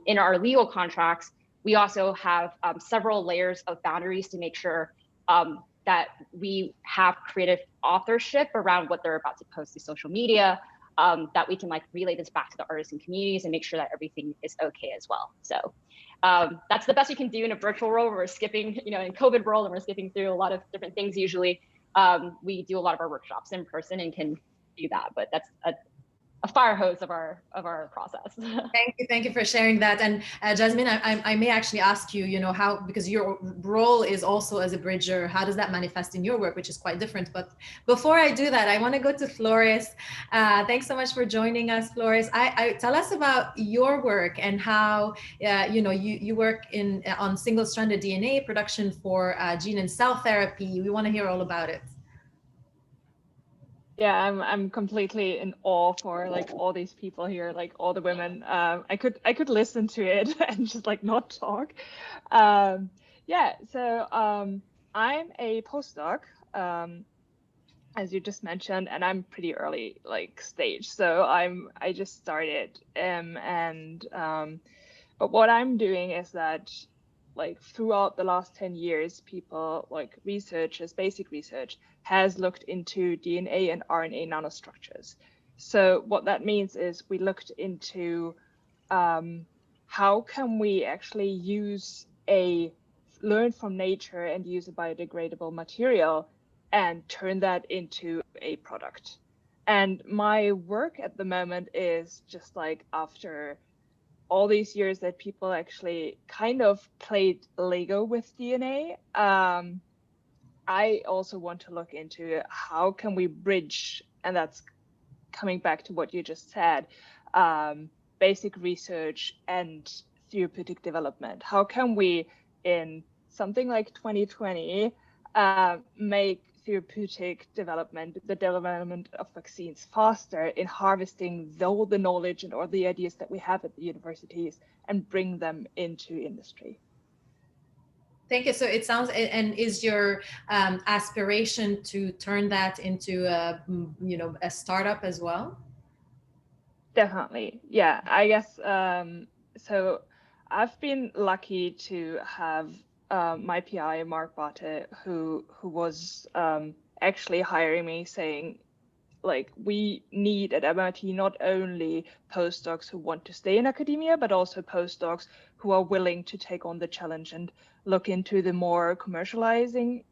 In our legal contracts, we also have several layers of boundaries to make sure that we have creative authorship around what they're about to post to social media, that we can like relay this back to the artists and communities and make sure that everything is okay as well. So that's the best we can do in a virtual world. We're skipping, you know, in COVID world, and we're skipping through a lot of different things. Usually we do a lot of our workshops in person and can do that, but that's a fire hose of our process. Thank you for sharing that. And Jasmine, I may actually ask you, you know, how, because your role is also as a bridger, how does that manifest in your work, which is quite different. But before I do that, I want to go to Flores. Thanks so much for joining us, Flores. Tell us about your work and how, you know, you work on single-stranded DNA production for gene and cell therapy. We want to hear all about it. Yeah, I'm completely in awe for like all these people here, like all the women. I could listen to it and just like not talk. Yeah, so I'm a postdoc, as you just mentioned, and I'm pretty early like stage. So I just started, but what I'm doing is that like throughout the last 10 years, people like researchers, basic research has looked into DNA and RNA nanostructures. So what that means is we looked into how can we actually learn from nature and use a biodegradable material and turn that into a product. And my work at the moment is just like after all these years that people actually kind of played Lego with DNA. I also want to look into how can we bridge, and that's coming back to what you just said, basic research and therapeutic development. How can we, in something like 2020, make therapeutic development, the development of vaccines faster in harvesting all the knowledge and all the ideas that we have at the universities and bring them into industry. Thank you. So it sounds, and is your aspiration to turn that into a, you know, a startup as well? Definitely. Yeah, I guess, so I've been lucky to have my PI, Mark Bate, who was actually hiring me, saying, like, we need at MIT not only postdocs who want to stay in academia, but also postdocs who are willing to take on the challenge and look into the more commercializing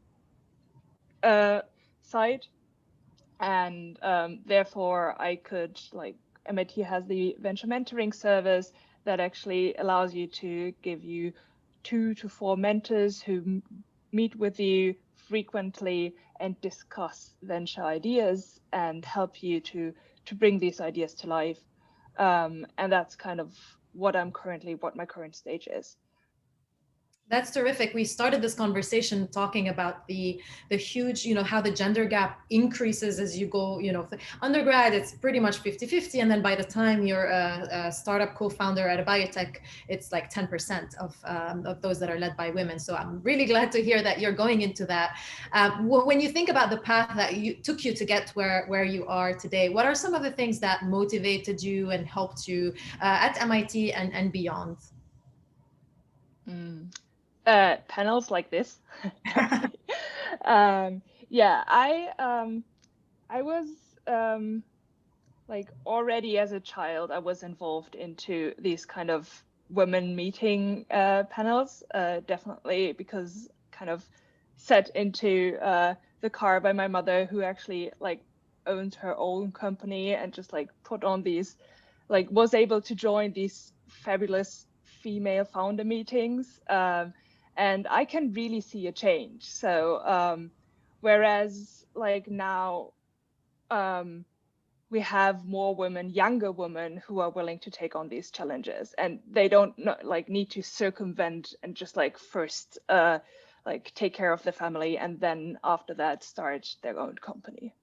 side. And therefore, I could, like, MIT has the venture mentoring service that actually allows you to give you 2 to 4 mentors who meet with you frequently and discuss venture ideas and help you to bring these ideas to life. And that's kind of what my current stage is. That's terrific. We started this conversation talking about the huge, you know, how the gender gap increases as you go, you know, undergrad, it's pretty much 50-50. And then by the time you're a startup co-founder at a biotech, it's like 10% of those that are led by women. So I'm really glad to hear that you're going into that. When you think about the path that took you to get where you are today, what are some of the things that motivated you and helped you at MIT and beyond? Panels like this. Yeah, I was like already as a child, I was involved into these kind of women meeting panels, definitely because kind of set into the car by my mother, who actually like owns her own company and just like put on these, like was able to join these fabulous female founder meetings. and I can really see a change. So whereas like now we have more women, younger women, who are willing to take on these challenges, and they don't need to circumvent and just like first like take care of the family and then after that start their own company.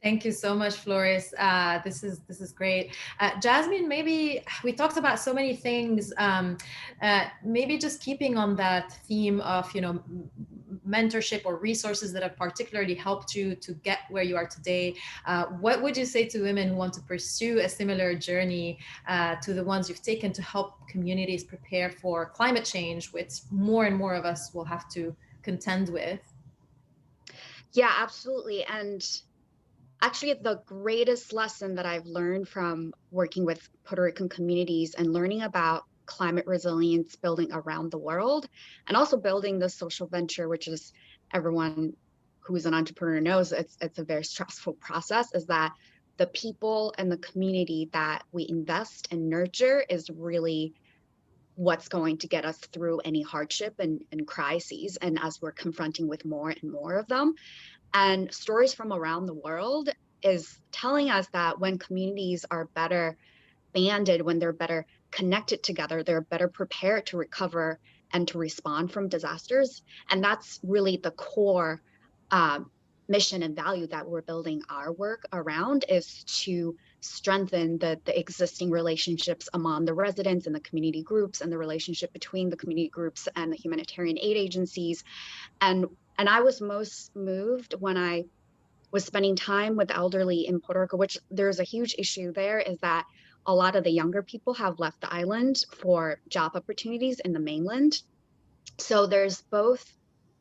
Thank you so much, Floris. This is great. Jasmine, maybe we talked about so many things. Maybe just keeping on that theme of, mentorship or resources that have particularly helped you to get where you are today. What would you say to women who want to pursue a similar journey to the ones you've taken to help communities prepare for climate change, which more and more of us will have to contend with? Yeah, absolutely. And actually, the greatest lesson that I've learned from working with Puerto Rican communities and learning about climate resilience building around the world, and also building the social venture, which is everyone who's an entrepreneur knows it's a very stressful process, is that the people and the community that we invest and nurture is really what's going to get us through any hardship and crises, and as we're confronting with more and more of them. And stories from around the world is telling us that when communities are better banded, when they're better connected together, they're better prepared to recover and to respond from disasters. And that's really the core mission and value that we're building our work around, is to strengthen the existing relationships among the residents and the community groups, and the relationship between the community groups and the humanitarian aid agencies. And I was most moved when I was spending time with the elderly in Puerto Rico, which there's a huge issue there, is that a lot of the younger people have left the island for job opportunities in the mainland. So there's both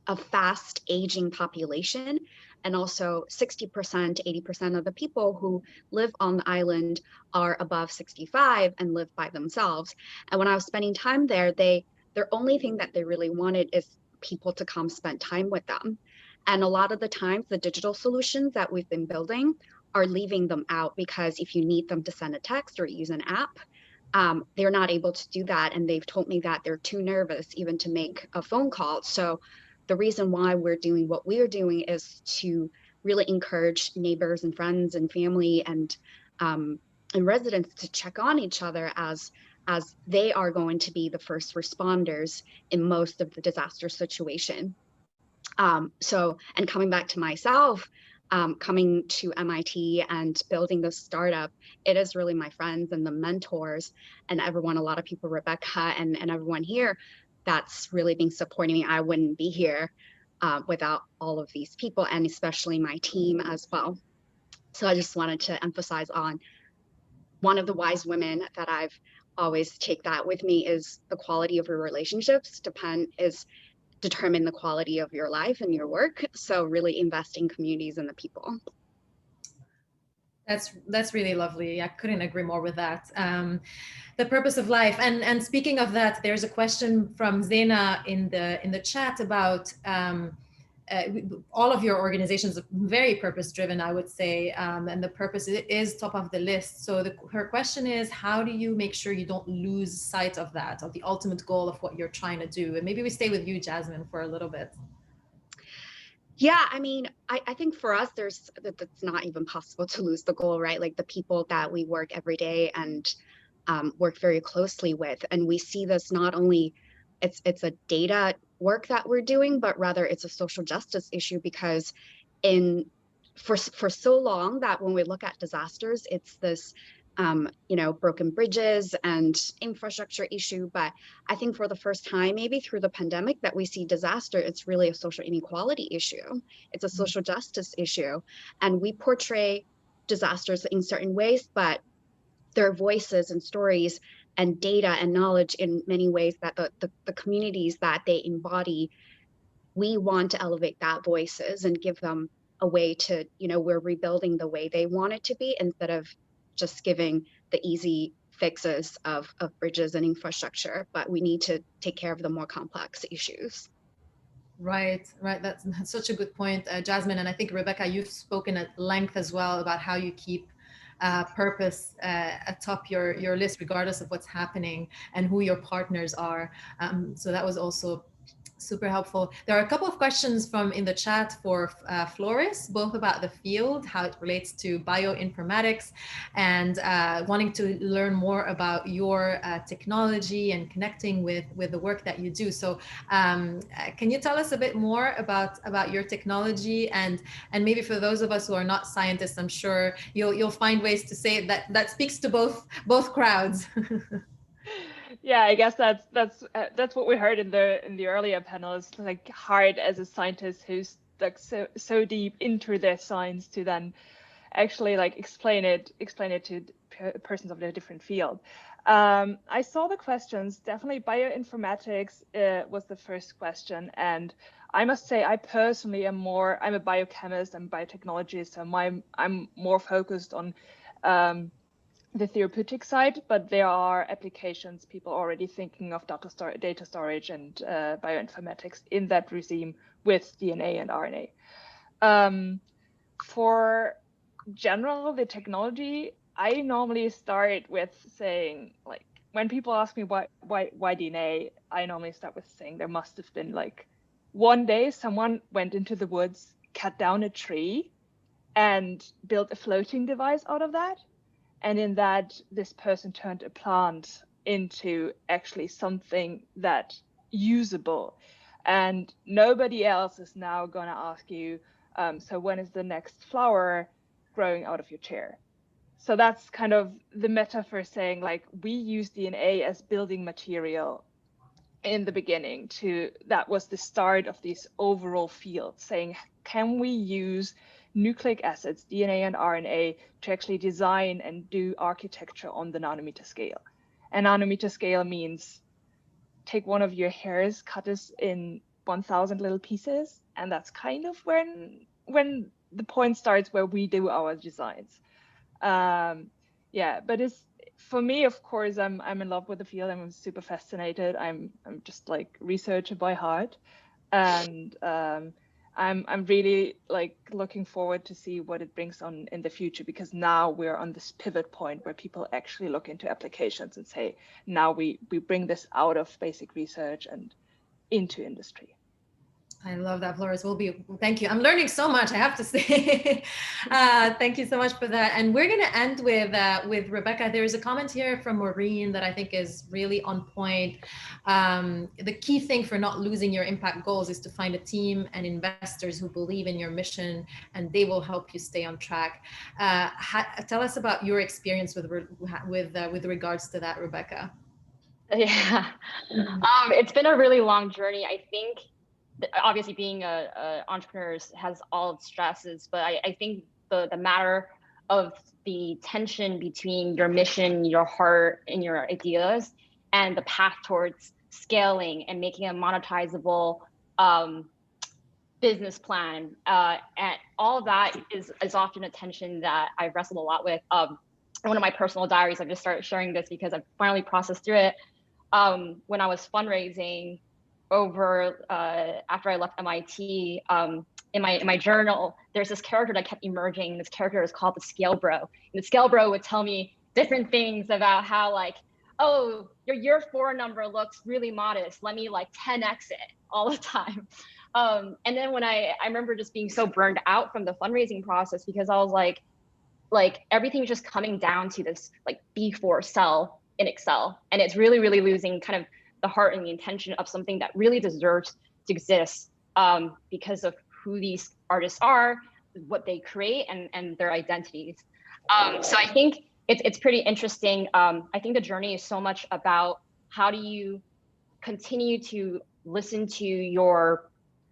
a fast aging population, and also 60%, 80% of the people who live on the island are above 65 and live by themselves. And when I was spending time there, their only thing that they really wanted is people to come spend time with them. And a lot of the times, the digital solutions that we've been building are leaving them out, because if you need them to send a text or use an app, they're not able to do that. And they've told me that they're too nervous even to make a phone call. So the reason why we're doing what we're doing is to really encourage neighbors and friends and family and residents to check on each other, as they are going to be the first responders in most of the disaster situation. So, and coming back to myself, coming to MIT and building this startup, it is really my friends and the mentors and everyone, a lot of people, Rebecca and everyone here, that's really been supporting me. I wouldn't be here without all of these people, and especially my team as well. So I just wanted to emphasize on one of the wise women that I've always take that with me, is the quality of your relationships determine the quality of your life and your work. So really invest in communities and the people. That's really lovely. I couldn't agree more with that. The purpose of life. And speaking of that, there's a question from Zena in the chat about all of your organizations are very purpose-driven, I would say, and the purpose is top of the list. So her question is, how do you make sure you don't lose sight of that, of the ultimate goal of what you're trying to do? And maybe we stay with you, Jasmine, for a little bit. Yeah, I mean, I think for us, that's not even possible to lose the goal, right? Like the people that we work every day and work very closely with. And we see this not only, it's a data work that we're doing, but rather it's a social justice issue, because for so long that when we look at disasters, it's this broken bridges and infrastructure issue. But I think for the first time, maybe through the pandemic, that we see disaster, it's really a social inequality issue. It's a social justice issue. And we portray disasters in certain ways, but there are voices and stories and data and knowledge in many ways that the communities that they embody, we want to elevate that voices and give them a way to, we're rebuilding the way they want it to be, instead of just giving the easy fixes of bridges and infrastructure, but we need to take care of the more complex issues. Right. That's such a good point, Jasmine. And I think, Rebecca, you've spoken at length as well about how you keep purpose atop your list, regardless of what's happening and who your partners are. So that was also super helpful. There are a couple of questions from in the chat for Floris, both about the field, how it relates to bioinformatics, and wanting to learn more about your technology and connecting with the work that you do. So can you tell us a bit more about your technology, and maybe for those of us who are not scientists, I'm sure you'll find ways to say that speaks to both crowds. Yeah, I guess that's what we heard in the earlier panel. It's like hard as a scientist who's like so deep into their science to then actually like explain it to persons of a different field. I saw the questions. Definitely bioinformatics was the first question, and I must say I personally I'm a biochemist, I'm a biotechnologist, so I'm more focused on the therapeutic side, but there are applications, people already thinking of data storage and bioinformatics in that regime with DNA and RNA. For general, the technology, I normally start with saying, like, when people ask me why DNA, I normally start with saying there must have been like one day someone went into the woods, cut down a tree, and built a floating device out of that. And in that, this person turned a plant into actually something that's usable. And nobody else is now going to ask you, so when is the next flower growing out of your chair? So that's kind of the metaphor saying, like, we use DNA as building material in the beginning that was the start of this overall field, saying, can we use nucleic acids, DNA and RNA, to actually design and do architecture on the nanometer scale? And nanometer scale means take one of your hairs, cut it in 1,000 little pieces, and that's kind of when the point starts where we do our designs. Yeah, but it's, for me, of course, I'm in love with the field. I'm super fascinated. I'm just like researcher by heart, and I'm really like looking forward to see what it brings on in the future, because now we're on this pivot point where people actually look into applications and say, now we bring this out of basic research and into industry. I love that, Floris. Thank you. I'm learning so much, I have to say. Thank you so much for that. And we're going to end with Rebecca. There is a comment here from Maureen that I think is really on point. The key thing for not losing your impact goals is to find a team and investors who believe in your mission, and they will help you stay on track. Tell us about your experience with regards to that, Rebecca. Yeah, it's been a really long journey. I think obviously being a entrepreneur has all its stresses, but I think the matter of the tension between your mission, your heart, and your ideas, and the path towards scaling and making a monetizable business plan, and all of that is often a tension that I wrestled a lot with. In one of my personal diaries, I've just started sharing this because I've finally processed through it. When I was fundraising over after I left MIT, in my journal, there's this character that kept emerging. This character is called the Scale Bro. And the Scale Bro would tell me different things about how, like, oh, your year 4 number looks really modest. Let me like 10x it all the time. And then when I remember just being so burned out from the fundraising process, because I was like everything's just coming down to this like B4 cell in Excel, and it's really losing kind of the heart and the intention of something that really deserves to exist, because of who these artists are, what they create, and their identities. So I think it's pretty interesting. I think the journey is so much about how do you continue to listen to your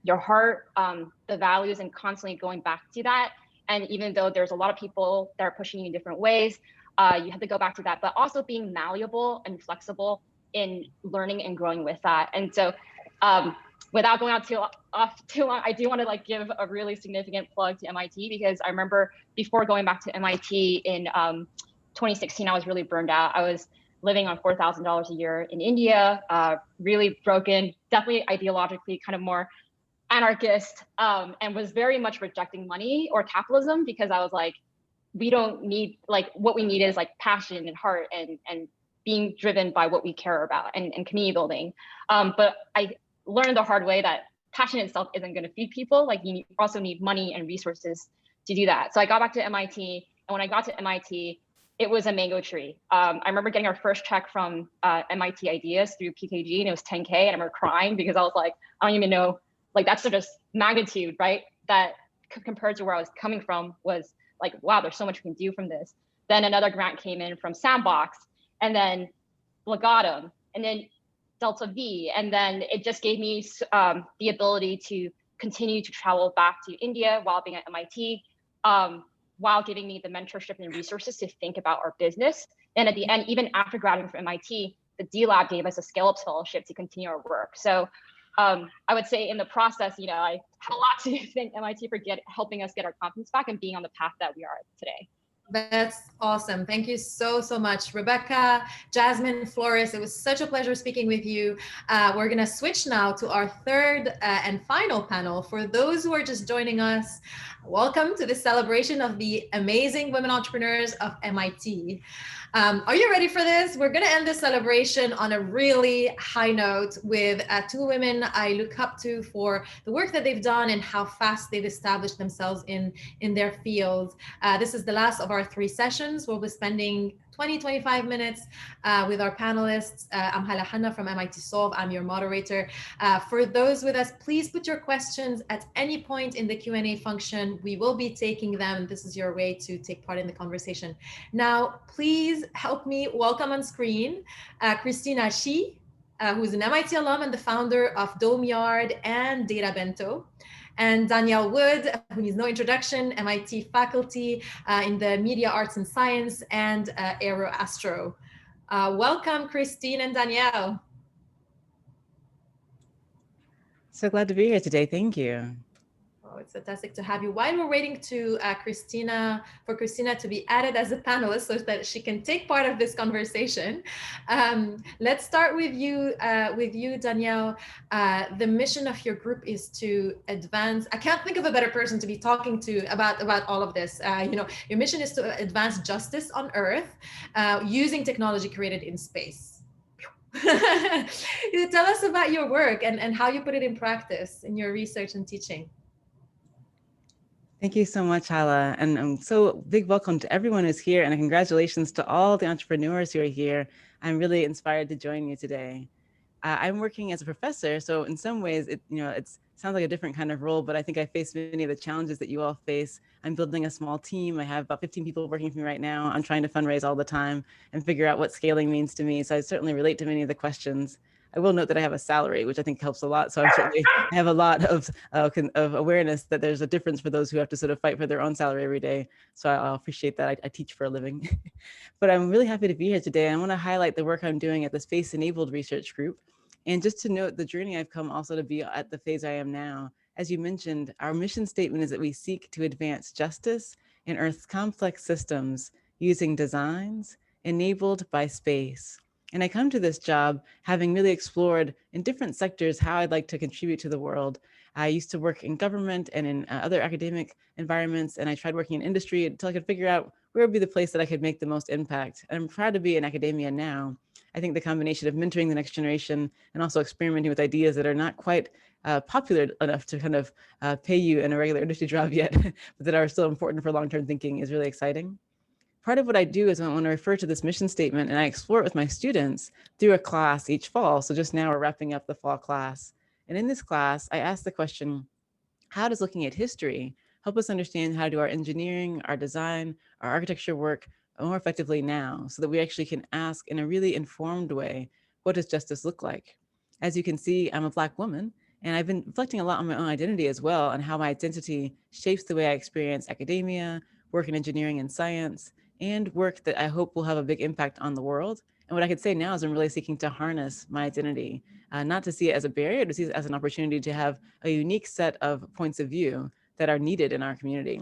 heart, the values, and constantly going back to that. And even though there's a lot of people that are pushing you in different ways, you have to go back to that, but also being malleable and flexible in learning and growing with that. And so without going off too long, I do want to like give a really significant plug to MIT, because I remember before going back to MIT in 2016, I was really burned out. I was living on $4,000 a year in India, really broken, definitely ideologically kind of more anarchist, and was very much rejecting money or capitalism, because I was like, we don't need, like, what we need is like passion and heart and being driven by what we care about and community building. But I learned the hard way that passion itself isn't going to feed people. Like, you also need money and resources to do that. So I got back to MIT, and when I got to MIT, it was a mango tree. I remember getting our first check from MIT Ideas through PKG, and it was 10K, and I remember crying because I was like, I don't even know, like, that's sort of magnitude, right? That compared to where I was coming from was like, wow, there's so much we can do from this. Then another grant came in from Sandbox, and then Legatum, and then Delta V. And then it just gave me the ability to continue to travel back to India while being at MIT, while giving me the mentorship and resources to think about our business. And at the end, even after graduating from MIT, the D-Lab gave us a scale-up fellowship to continue our work. So I would say in the process, you know, I have a lot to thank MIT for helping us get our confidence back and being on the path that we are today. That's awesome. Thank you so, so much, Rebecca, Jasmine, Flores. It was such a pleasure speaking with you. We're going to switch now to our third and final panel. For those who are just joining us, welcome to the celebration of the amazing women entrepreneurs of MIT. Are you ready for this? We're going to end this celebration on a really high note with two women I look up to for the work that they've done and how fast they've established themselves in their fields. This is the last of our 3 sessions. We'll be spending 20-25 minutes with our panelists. I'm Hala Hanna from MIT Solve. I'm your moderator. For those with us, please put your questions at any point in the Q&A function. We will be taking them. This is your way to take part in the conversation. Now, please help me welcome on screen Christina Shi, who's an MIT alum and the founder of Dome Yard and Data Bento. And Danielle Wood, who needs no introduction, MIT faculty in the Media Arts and Science and Aero Astro. Welcome, Christine and Danielle. So glad to be here today. Thank you. Oh, it's fantastic to have you. While we're waiting to Christina to be added as a panelist so that she can take part of this conversation, let's start with you, Danielle. The mission of your group is to advance. I can't think of a better person to be talking to about all of this. You know, your mission is to advance justice on Earth using technology created in space. Tell us about your work and how you put it in practice in your research and teaching. Thank you so much, Hala. And so big welcome to everyone who's here, and congratulations to all the entrepreneurs who are here. I'm really inspired to join you today. I'm working as a professor, so in some ways, it sounds like a different kind of role, but I think I face many of the challenges that you all face. I'm building a small team. I have about 15 people working for me right now. I'm trying to fundraise all the time and figure out what scaling means to me. So I certainly relate to many of the questions. I will note that I have a salary, which I think helps a lot. So I have a lot of awareness that there's a difference for those who have to sort of fight for their own salary every day. So I appreciate that. I teach for a living. But I'm really happy to be here today. I want to highlight the work I'm doing at the Space Enabled Research Group. And just to note the journey I've come also to be at the phase I am now. As you mentioned, our mission statement is that we seek to advance justice in Earth's complex systems using designs enabled by space. And I come to this job having really explored in different sectors how I'd like to contribute to the world. I used to work in government and in other academic environments, and I tried working in industry until I could figure out where would be the place that I could make the most impact. And I'm proud to be in academia now. I think the combination of mentoring the next generation and also experimenting with ideas that are not quite popular enough to kind of pay you in a regular industry job yet, but that are still important for long-term thinking is really exciting. Part of what I do is I want to refer to this mission statement and I explore it with my students through a class each fall. So just now we're wrapping up the fall class. And in this class, I ask the question, how does looking at history help us understand how to do our engineering, our design, our architecture work more effectively now so that we actually can ask in a really informed way, what does justice look like? As you can see, I'm a Black woman, and I've been reflecting a lot on my own identity as well and how my identity shapes the way I experience academia, work in engineering and science, and work that I hope will have a big impact on the world. And what I could say now is I'm really seeking to harness my identity, not to see it as a barrier, to see it as an opportunity to have a unique set of points of view that are needed in our community.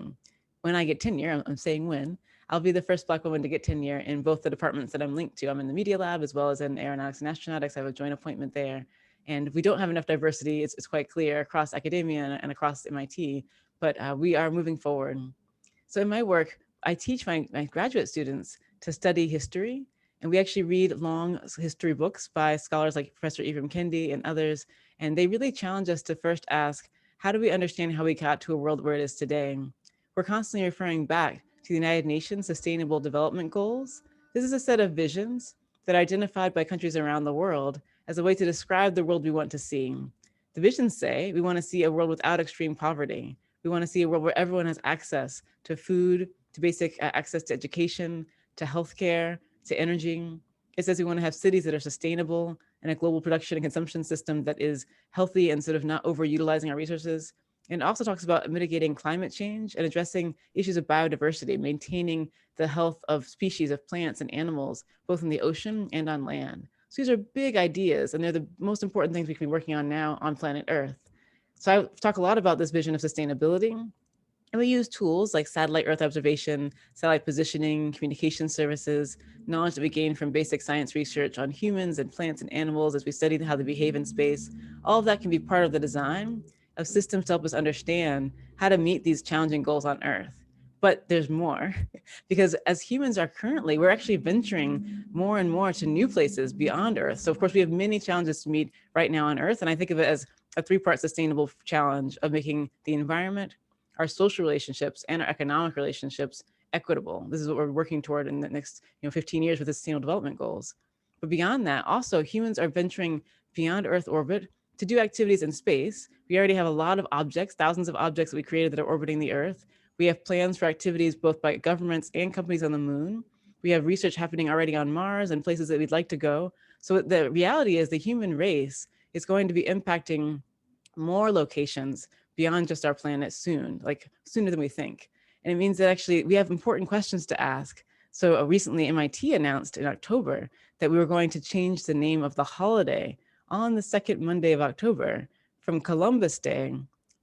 When I get tenure, I'm saying when, I'll be the first Black woman to get tenure in both the departments that I'm linked to. I'm in the Media Lab as well as in Aeronautics and Astronautics. I have a joint appointment there. And we don't have enough diversity. It's quite clear across academia and across MIT, but we are moving forward. So in my work, I teach my graduate students to study history, and we actually read long history books by scholars like Professor Ibram Kendi and others, and they really challenge us to first ask, how do we understand how we got to a world where it is today? We're constantly referring back to the United Nations Sustainable Development Goals. This is a set of visions that are identified by countries around the world as a way to describe the world we want to see. The visions say we want to see a world without extreme poverty. We want to see a world where everyone has access to food, to basic access to education, to healthcare, to energy. It says we want to have cities that are sustainable and a global production and consumption system that is healthy and sort of not overutilizing our resources. And it also talks about mitigating climate change and addressing issues of biodiversity, maintaining the health of species of plants and animals, both in the ocean and on land. So these are big ideas, and they're the most important things we can be working on now on planet Earth. So I talk a lot about this vision of sustainability. And we use tools like satellite Earth observation, satellite positioning, communication services, knowledge that we gain from basic science research on humans and plants and animals as we study how they behave in space. All of that can be part of the design of systems to help us understand how to meet these challenging goals on Earth. But there's more, because as humans are currently, we're actually venturing more and more to new places beyond Earth. So of course we have many challenges to meet right now on Earth. And I think of it as a three-part sustainable challenge of making the environment, our social relationships, and our economic relationships equitable. This is what we're working toward in the next 15 years with the Sustainable Development Goals. But beyond that, also humans are venturing beyond Earth orbit to do activities in space. We already have a lot of objects, thousands of objects that we created that are orbiting the Earth. We have plans for activities both by governments and companies on the moon. We have research happening already on Mars and places that we'd like to go. So the reality is the human race is going to be impacting more locations beyond just our planet soon, like sooner than we think. And it means that actually we have important questions to ask. So recently MIT announced in October that we were going to change the name of the holiday on the second Monday of October from Columbus Day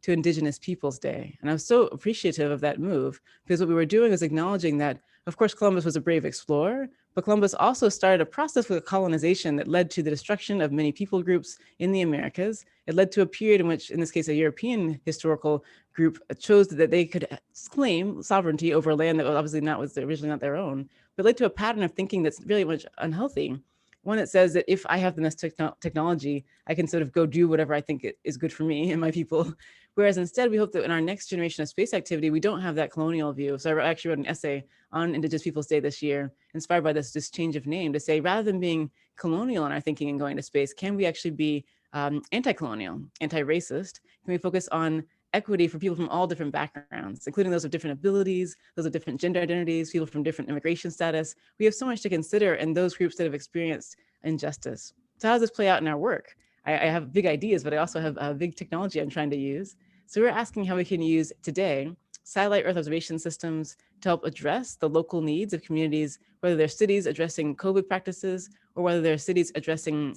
to Indigenous Peoples Day. And I was so appreciative of that move because what we were doing was acknowledging that, of course, Columbus was a brave explorer, but Columbus also started a process with colonization that led to the destruction of many people groups in the Americas. It led to a period in which, in this case, a European historical group chose that they could claim sovereignty over land that obviously was originally not their own, but led to a pattern of thinking that's really much unhealthy. One that says that if I have the next technology, I can sort of go do whatever I think is good for me and my people. Whereas instead, we hope that in our next generation of space activity, we don't have that colonial view. So I actually wrote an essay on Indigenous Peoples Day this year, inspired by this change of name, to say, rather than being colonial in our thinking and going to space, can we actually be anti-colonial, anti-racist? Can we focus on equity for people from all different backgrounds, including those of different abilities, those of different gender identities, people from different immigration status? We have so much to consider in those groups that have experienced injustice. So how does this play out in our work? I have big ideas, but I also have a big technology I'm trying to use. So we're asking how we can use today satellite Earth observation systems to help address the local needs of communities, whether they're cities addressing COVID practices or whether they're cities addressing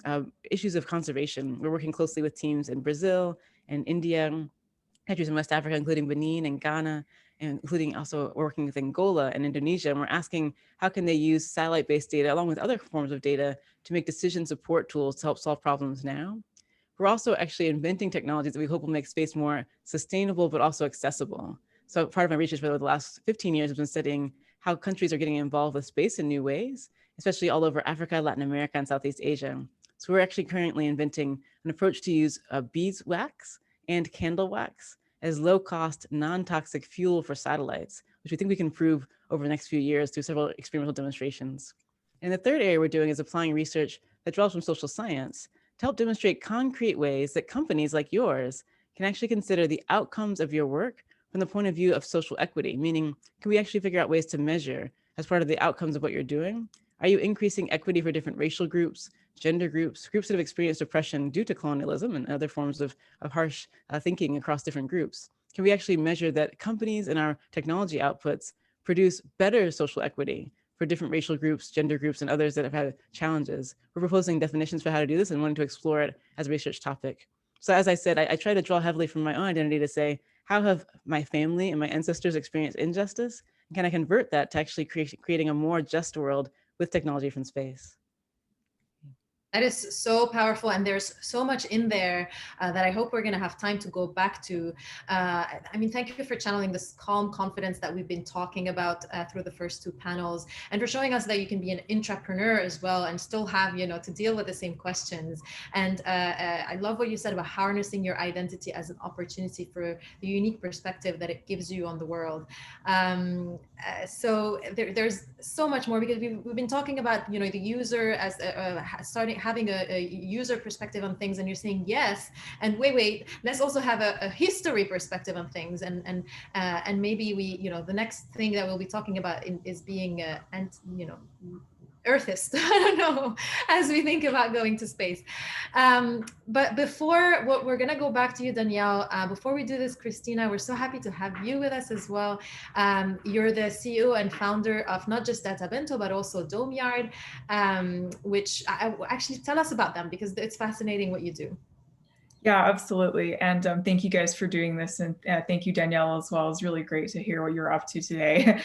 issues of conservation. We're working closely with teams in Brazil and India, countries in West Africa, including Benin and Ghana, and including also working with Angola and Indonesia. And we're asking how can they use satellite-based data along with other forms of data to make decision support tools to help solve problems now. We're also actually inventing technologies that we hope will make space more sustainable, but also accessible. So part of my research for the last 15 years has been studying how countries are getting involved with space in new ways, especially all over Africa, Latin America, and Southeast Asia. So we're actually currently inventing an approach to use beeswax and candle wax as low-cost, non-toxic fuel for satellites, which we think we can prove over the next few years through several experimental demonstrations. And the third area we're doing is applying research that draws from social science to help demonstrate concrete ways that companies like yours can actually consider the outcomes of your work from the point of view of social equity, meaning can we actually figure out ways to measure as part of the outcomes of what you're doing? Are you increasing equity for different racial groups, gender groups, groups that have experienced oppression due to colonialism and other forms of harsh thinking across different groups? Can we actually measure that companies and our technology outputs produce better social equity for different racial groups, gender groups, and others that have had challenges? We're proposing definitions for how to do this and wanting to explore it as a research topic. So as I said, I try to draw heavily from my own identity to say, how have my family and my ancestors experienced injustice? And can I convert that to actually creating a more just world with technology from space? That is so powerful, and there's so much in there that I hope we're going to have time to go back to. I mean, thank you for channeling this calm confidence that we've been talking about through the first two panels, and for showing us that you can be an intrapreneur as well and still have, to deal with the same questions. And I love what you said about harnessing your identity as an opportunity for the unique perspective that it gives you on the world. So there's so much more, because we've been talking about, the user as having a user perspective on things, and you're saying yes, and wait, let's also have a history perspective on things, and maybe we, the next thing that we'll be talking about is being Earthist, I don't know, as we think about going to space. But before, we're going to go back to you, Danielle. Before we do this, Christina, we're so happy to have you with us as well. You're the CEO and founder of not just Bento, but also Dome Yard, which actually tell us about them, because it's fascinating what you do. Yeah, absolutely. And thank you guys for doing this. And thank you, Danielle, as well. It's really great to hear what you're up to today.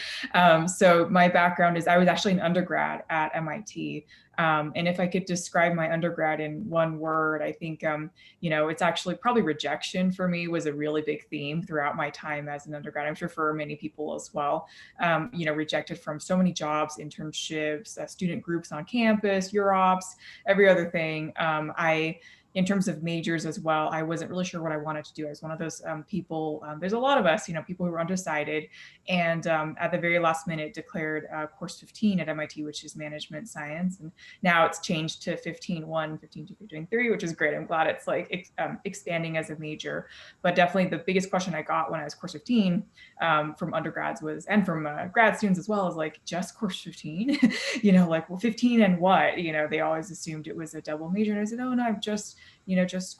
So my background is I was actually an undergrad at MIT. And if I could describe my undergrad in one word, I think, it's actually probably rejection for me was a really big theme throughout my time as an undergrad. I'm sure for many people as well, rejected from so many jobs, internships, student groups on campus, Europs, every other thing. In terms of majors as well, I wasn't really sure what I wanted to do. I was one of those people, there's a lot of us, people who were undecided, and at the very last minute declared course 15 at MIT, which is management science. And now it's changed to 15-1, 15-2, 15-3, which is great. I'm glad it's like expanding as a major. But definitely the biggest question I got when I was course 15 from undergrads was, and from grad students as well, is like, just course 15? Like, well, 15 and what? They always assumed it was a double major. And I said, oh no, I'm just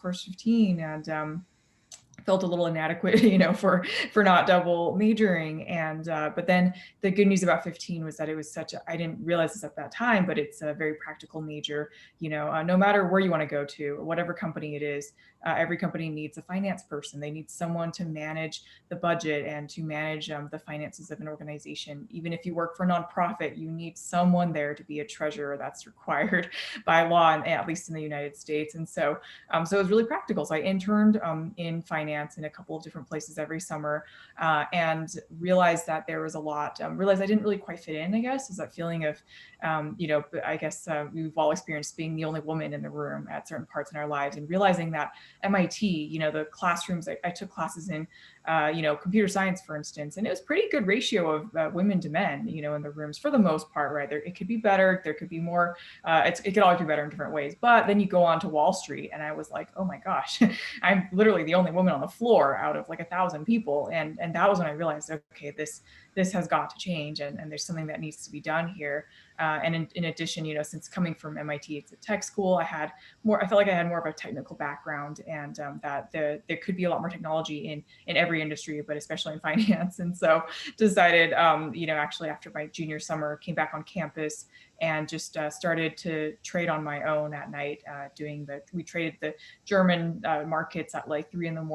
course 15, and felt a little inadequate, for not double majoring. And but then the good news about 15 was that it was I didn't realize this at that time, but it's a very practical major. No matter where you want to go to, or whatever company it is, every company needs a finance person. They need someone to manage the budget and to manage the finances of an organization. Even if you work for a nonprofit, you need someone there to be a treasurer. That's required by law, at least in the United States. And so it was really practical. So I interned in finance in a couple of different places every summer, and realized that there was a lot, realized I didn't really quite fit in, I guess, is that feeling of, I guess we've all experienced being the only woman in the room at certain parts in our lives, and realizing that MIT, the classrooms, I took classes in, computer science, for instance, and it was pretty good ratio of women to men, in the rooms for the most part, right? It could be better, there could be more, it could always be better in different ways. But then you go on to Wall Street, and I was like, oh my gosh, I'm literally the only woman on the floor out of like 1,000 people. And that was when I realized, okay, this has got to change, and there's something that needs to be done here. And in addition, since coming from MIT, it's a tech school, I felt like I had more of a technical background, and that there could be a lot more technology in every industry, but especially in finance. And so decided, actually after my junior summer, came back on campus and just started to trade on my own at night, we traded the German markets at like 3 a.m.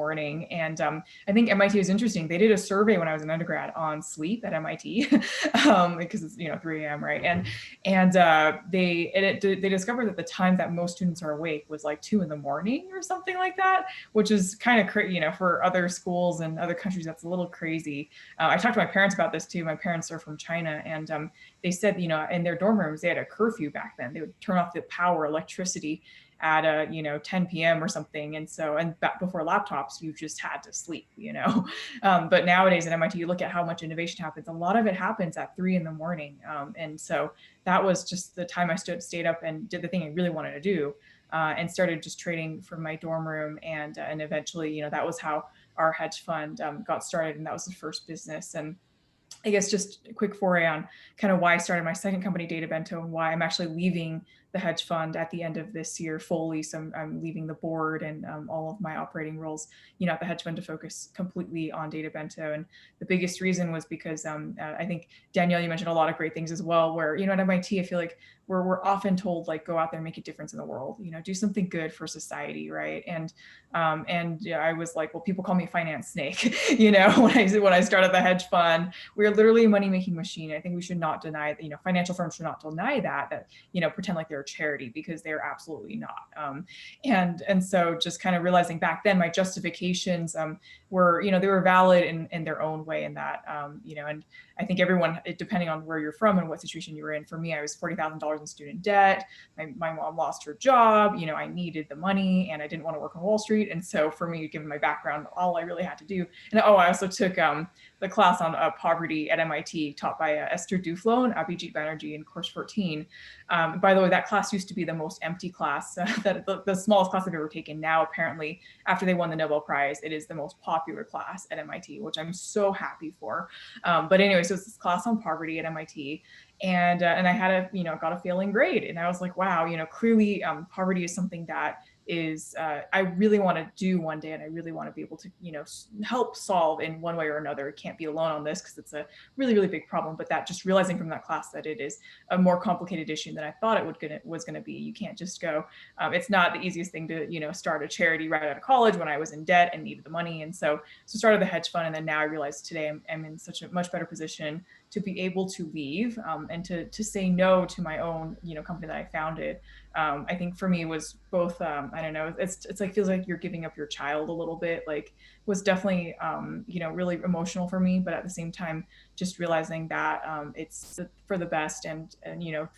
And I think MIT was interesting. They did a survey when I was an undergrad on sleep at MIT, because it's 3 a.m. right? And they discovered that the time that most students are awake was like 2 a.m. or something like that, which is kind of crazy, for other schools and other countries, that's a little crazy. I talked to my parents about this too. My parents are from China, and they said, in their dorm rooms, they had a curfew back then. They would turn off the electricity at 10 p.m. or something. And so, back before laptops, you just had to sleep, but nowadays at MIT, you look at how much innovation happens. A lot of it happens at 3 a.m. And so that was just the time I stayed up and did the thing I really wanted to do, and started just trading from my dorm room. And eventually, that was how our hedge fund got started. And that was the first business. And I guess just a quick foray on kind of why I started my second company, Bento, and why I'm actually leaving the hedge fund at the end of this year fully. So I'm leaving the board and all of my operating roles, at the hedge fund, to focus completely on Bento. And the biggest reason was because I think, Danielle, you mentioned a lot of great things as well, where, at MIT, I feel like we're often told, like, go out there and make a difference in the world, do something good for society, right? And I was like, well, people call me a finance snake, when I started the hedge fund. We're literally a money-making machine. I think we should not deny that, financial firms should not deny that, pretend like they're they're a charity, because they're absolutely not. And so just kind of realizing back then my justifications were, they were valid in their own way, in that, and I think everyone, depending on where you're from and what situation you were in, for me, I was $40,000 in student debt. My mom lost her job. I needed the money and I didn't want to work on Wall Street. And so for me, given my background, all I really had to do, and I also took the class on poverty at MIT, taught by Esther Duflo and Abhijit Banerjee in course 14. By the way, that class used to be the most empty class, that the smallest class I've ever taken. Now, apparently, after they won the Nobel Prize, it is the most popular class at MIT, which I'm so happy for. But anyway, so it's this class on poverty at MIT. And I had got a failing grade. And I was like, wow, clearly poverty is something that is I really want to do one day, and I really want to be able to help solve in one way or another. Can't be alone on this because it's a really, really big problem. But that, just realizing from that class that it is a more complicated issue than I thought it was going to be. You can't just go. It's not the easiest thing to start a charity right out of college when I was in debt and needed the money. And so started the hedge fund, and then now I realize today I'm in such a much better position to be able to leave and to say no to my own company that I founded. I think for me was both, I don't know, it's like, feels like you're giving up your child a little bit, like was definitely, really emotional for me, but at the same time, just realizing that it's for the best. And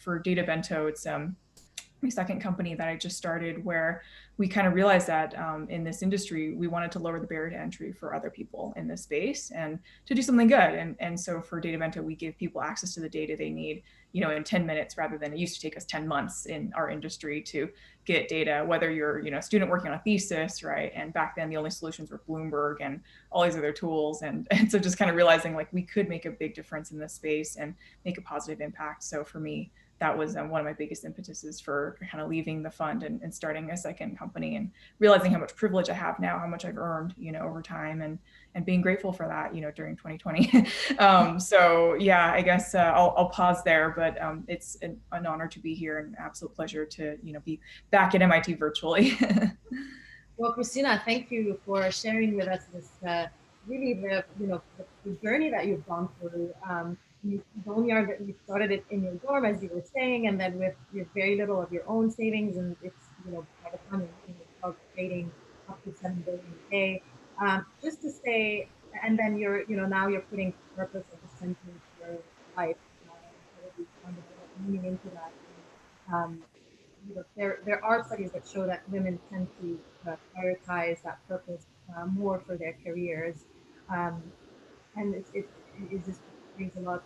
for Data Bento, it's my second company that I just started, where we kind of realized that in this industry, we wanted to lower the barrier to entry for other people in this space and to do something good. And so for Data Bento, we give people access to the data they need, in 10 minutes, rather than it used to take us 10 months in our industry to get data, whether you're, a student working on a thesis, right? And back then the only solutions were Bloomberg and all these other tools. And so just kind of realizing like we could make a big difference in this space and make a positive impact. So for me, that was one of my biggest impetuses for kind of leaving the fund and starting a second company, and realizing how much privilege I have now, how much I've earned, over time, and being grateful for that, during 2020. So yeah, I guess I'll pause there, but it's an honor to be here and an absolute pleasure to, be back at MIT virtually. Well, Christina, thank you for sharing with us this really the journey that you've gone through. Boneyard, you started it in your dorm, as you were saying, and then with very little of your own savings, and it's by the time you're trading up to 7 billion a day. Just to say, and then you're now you're putting purpose at the center of your life, kind of leaning into that. There are studies that show that women tend to prioritize that purpose more for their careers, and it just brings a lot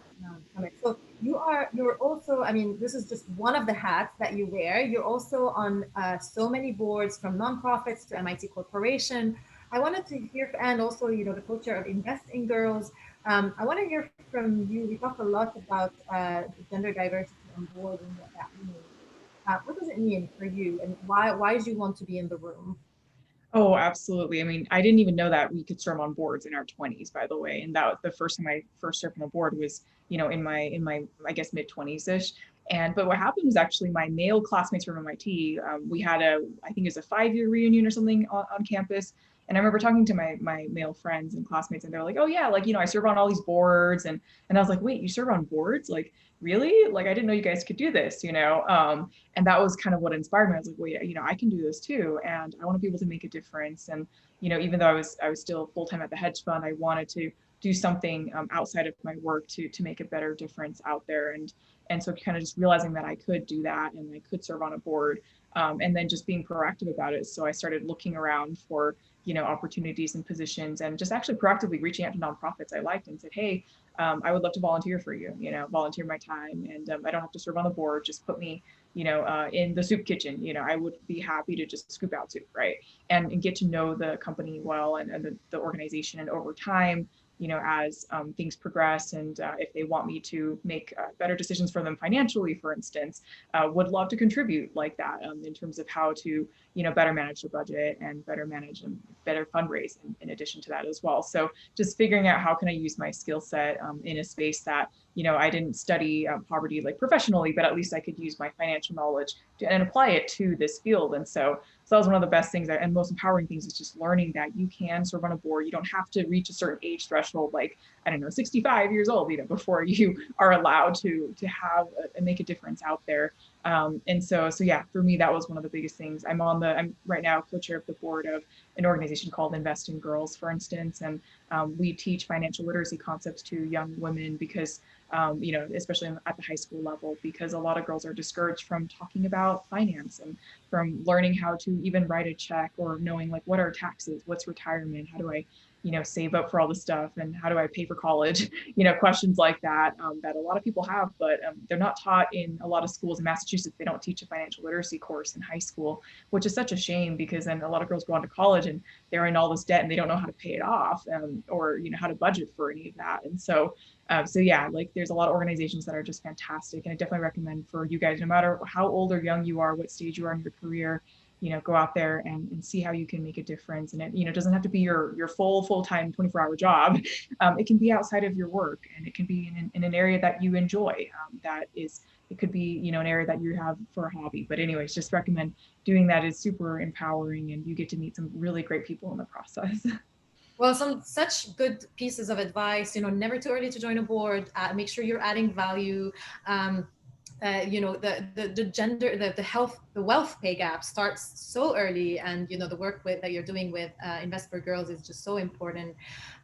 from it. So you're also, I mean, this is just one of the hats that you wear. You're also on so many boards, from nonprofits to MIT Corporation. I wanted to hear, and also the culture of Invest in Girls. I want to hear from you. We talked a lot about gender diversity on board and what that means. What does it mean for you, and why did you want to be in the room? Oh, absolutely. I mean, I didn't even know that we could serve on boards in our 20s, by the way. And that was the first time I first served on a board was, in my I guess mid 20s ish. But what happened was actually my male classmates from MIT, we had I think it was a 5-year reunion or something on campus. And I remember talking to my male friends and classmates, and they're like, oh yeah, like, I serve on all these boards. And I was like, wait, you serve on boards? Like, really? Like, I didn't know you guys could do this, and that was kind of what inspired me. I was like, wait, I can do this too. And I want to be able to make a difference. And, even though I was still full-time at the hedge fund, I wanted to do something outside of my work to make a better difference out there. And so kind of just realizing that I could do that and I could serve on a board, and then just being proactive about it. So I started looking around for, opportunities and positions, and just actually proactively reaching out to nonprofits I liked and said, hey, I would love to volunteer for you, volunteer my time. And I don't have to serve on the board, just put me, in the soup kitchen. I would be happy to just scoop out soup, right? And get to know the company well and the organization. And over time, as things progress, and if they want me to make better decisions for them financially, for instance, would love to contribute like that in terms of how to, better manage the budget and better manage and better fundraise in addition to that as well. So just figuring out how can I use my skill set in a space that, I didn't study poverty like professionally, but at least I could use my financial knowledge and apply it to this field. And so that was one of the best things and most empowering things, is just learning that you can serve on a board. You don't have to reach a certain age threshold, like, 65 years old, before you are allowed to have and make a difference out there. And so yeah, for me, that was one of the biggest things. I'm right now co-chair of the board of an organization called Invest in Girls, for instance, and we teach financial literacy concepts to young women because, especially at the high school level, because a lot of girls are discouraged from talking about finance and from learning how to even write a check or knowing like what are taxes, what's retirement, how do I save up for all this stuff, and how do I pay for college? Questions like that that a lot of people have, but they're not taught in a lot of schools in Massachusetts. They don't teach a financial literacy course in high school, which is such a shame because then a lot of girls go on to college and they're in all this debt and they don't know how to pay it off or how to budget for any of that. And so yeah, like there's a lot of organizations that are just fantastic, and I definitely recommend for you guys, no matter how old or young you are, what stage you are in your career, go out there and see how you can make a difference. And it, doesn't have to be your full-time 24-hour job. It can be outside of your work, and it can be in an area that you enjoy. It could be, an area that you have for a hobby. But anyways, just recommend doing that. Is super empowering, and you get to meet some really great people in the process. Well, some such good pieces of advice, never too early to join a board, make sure you're adding value. The gender, the health, the wealth pay gap starts so early, and the work that you're doing with Invest for Girls is just so important.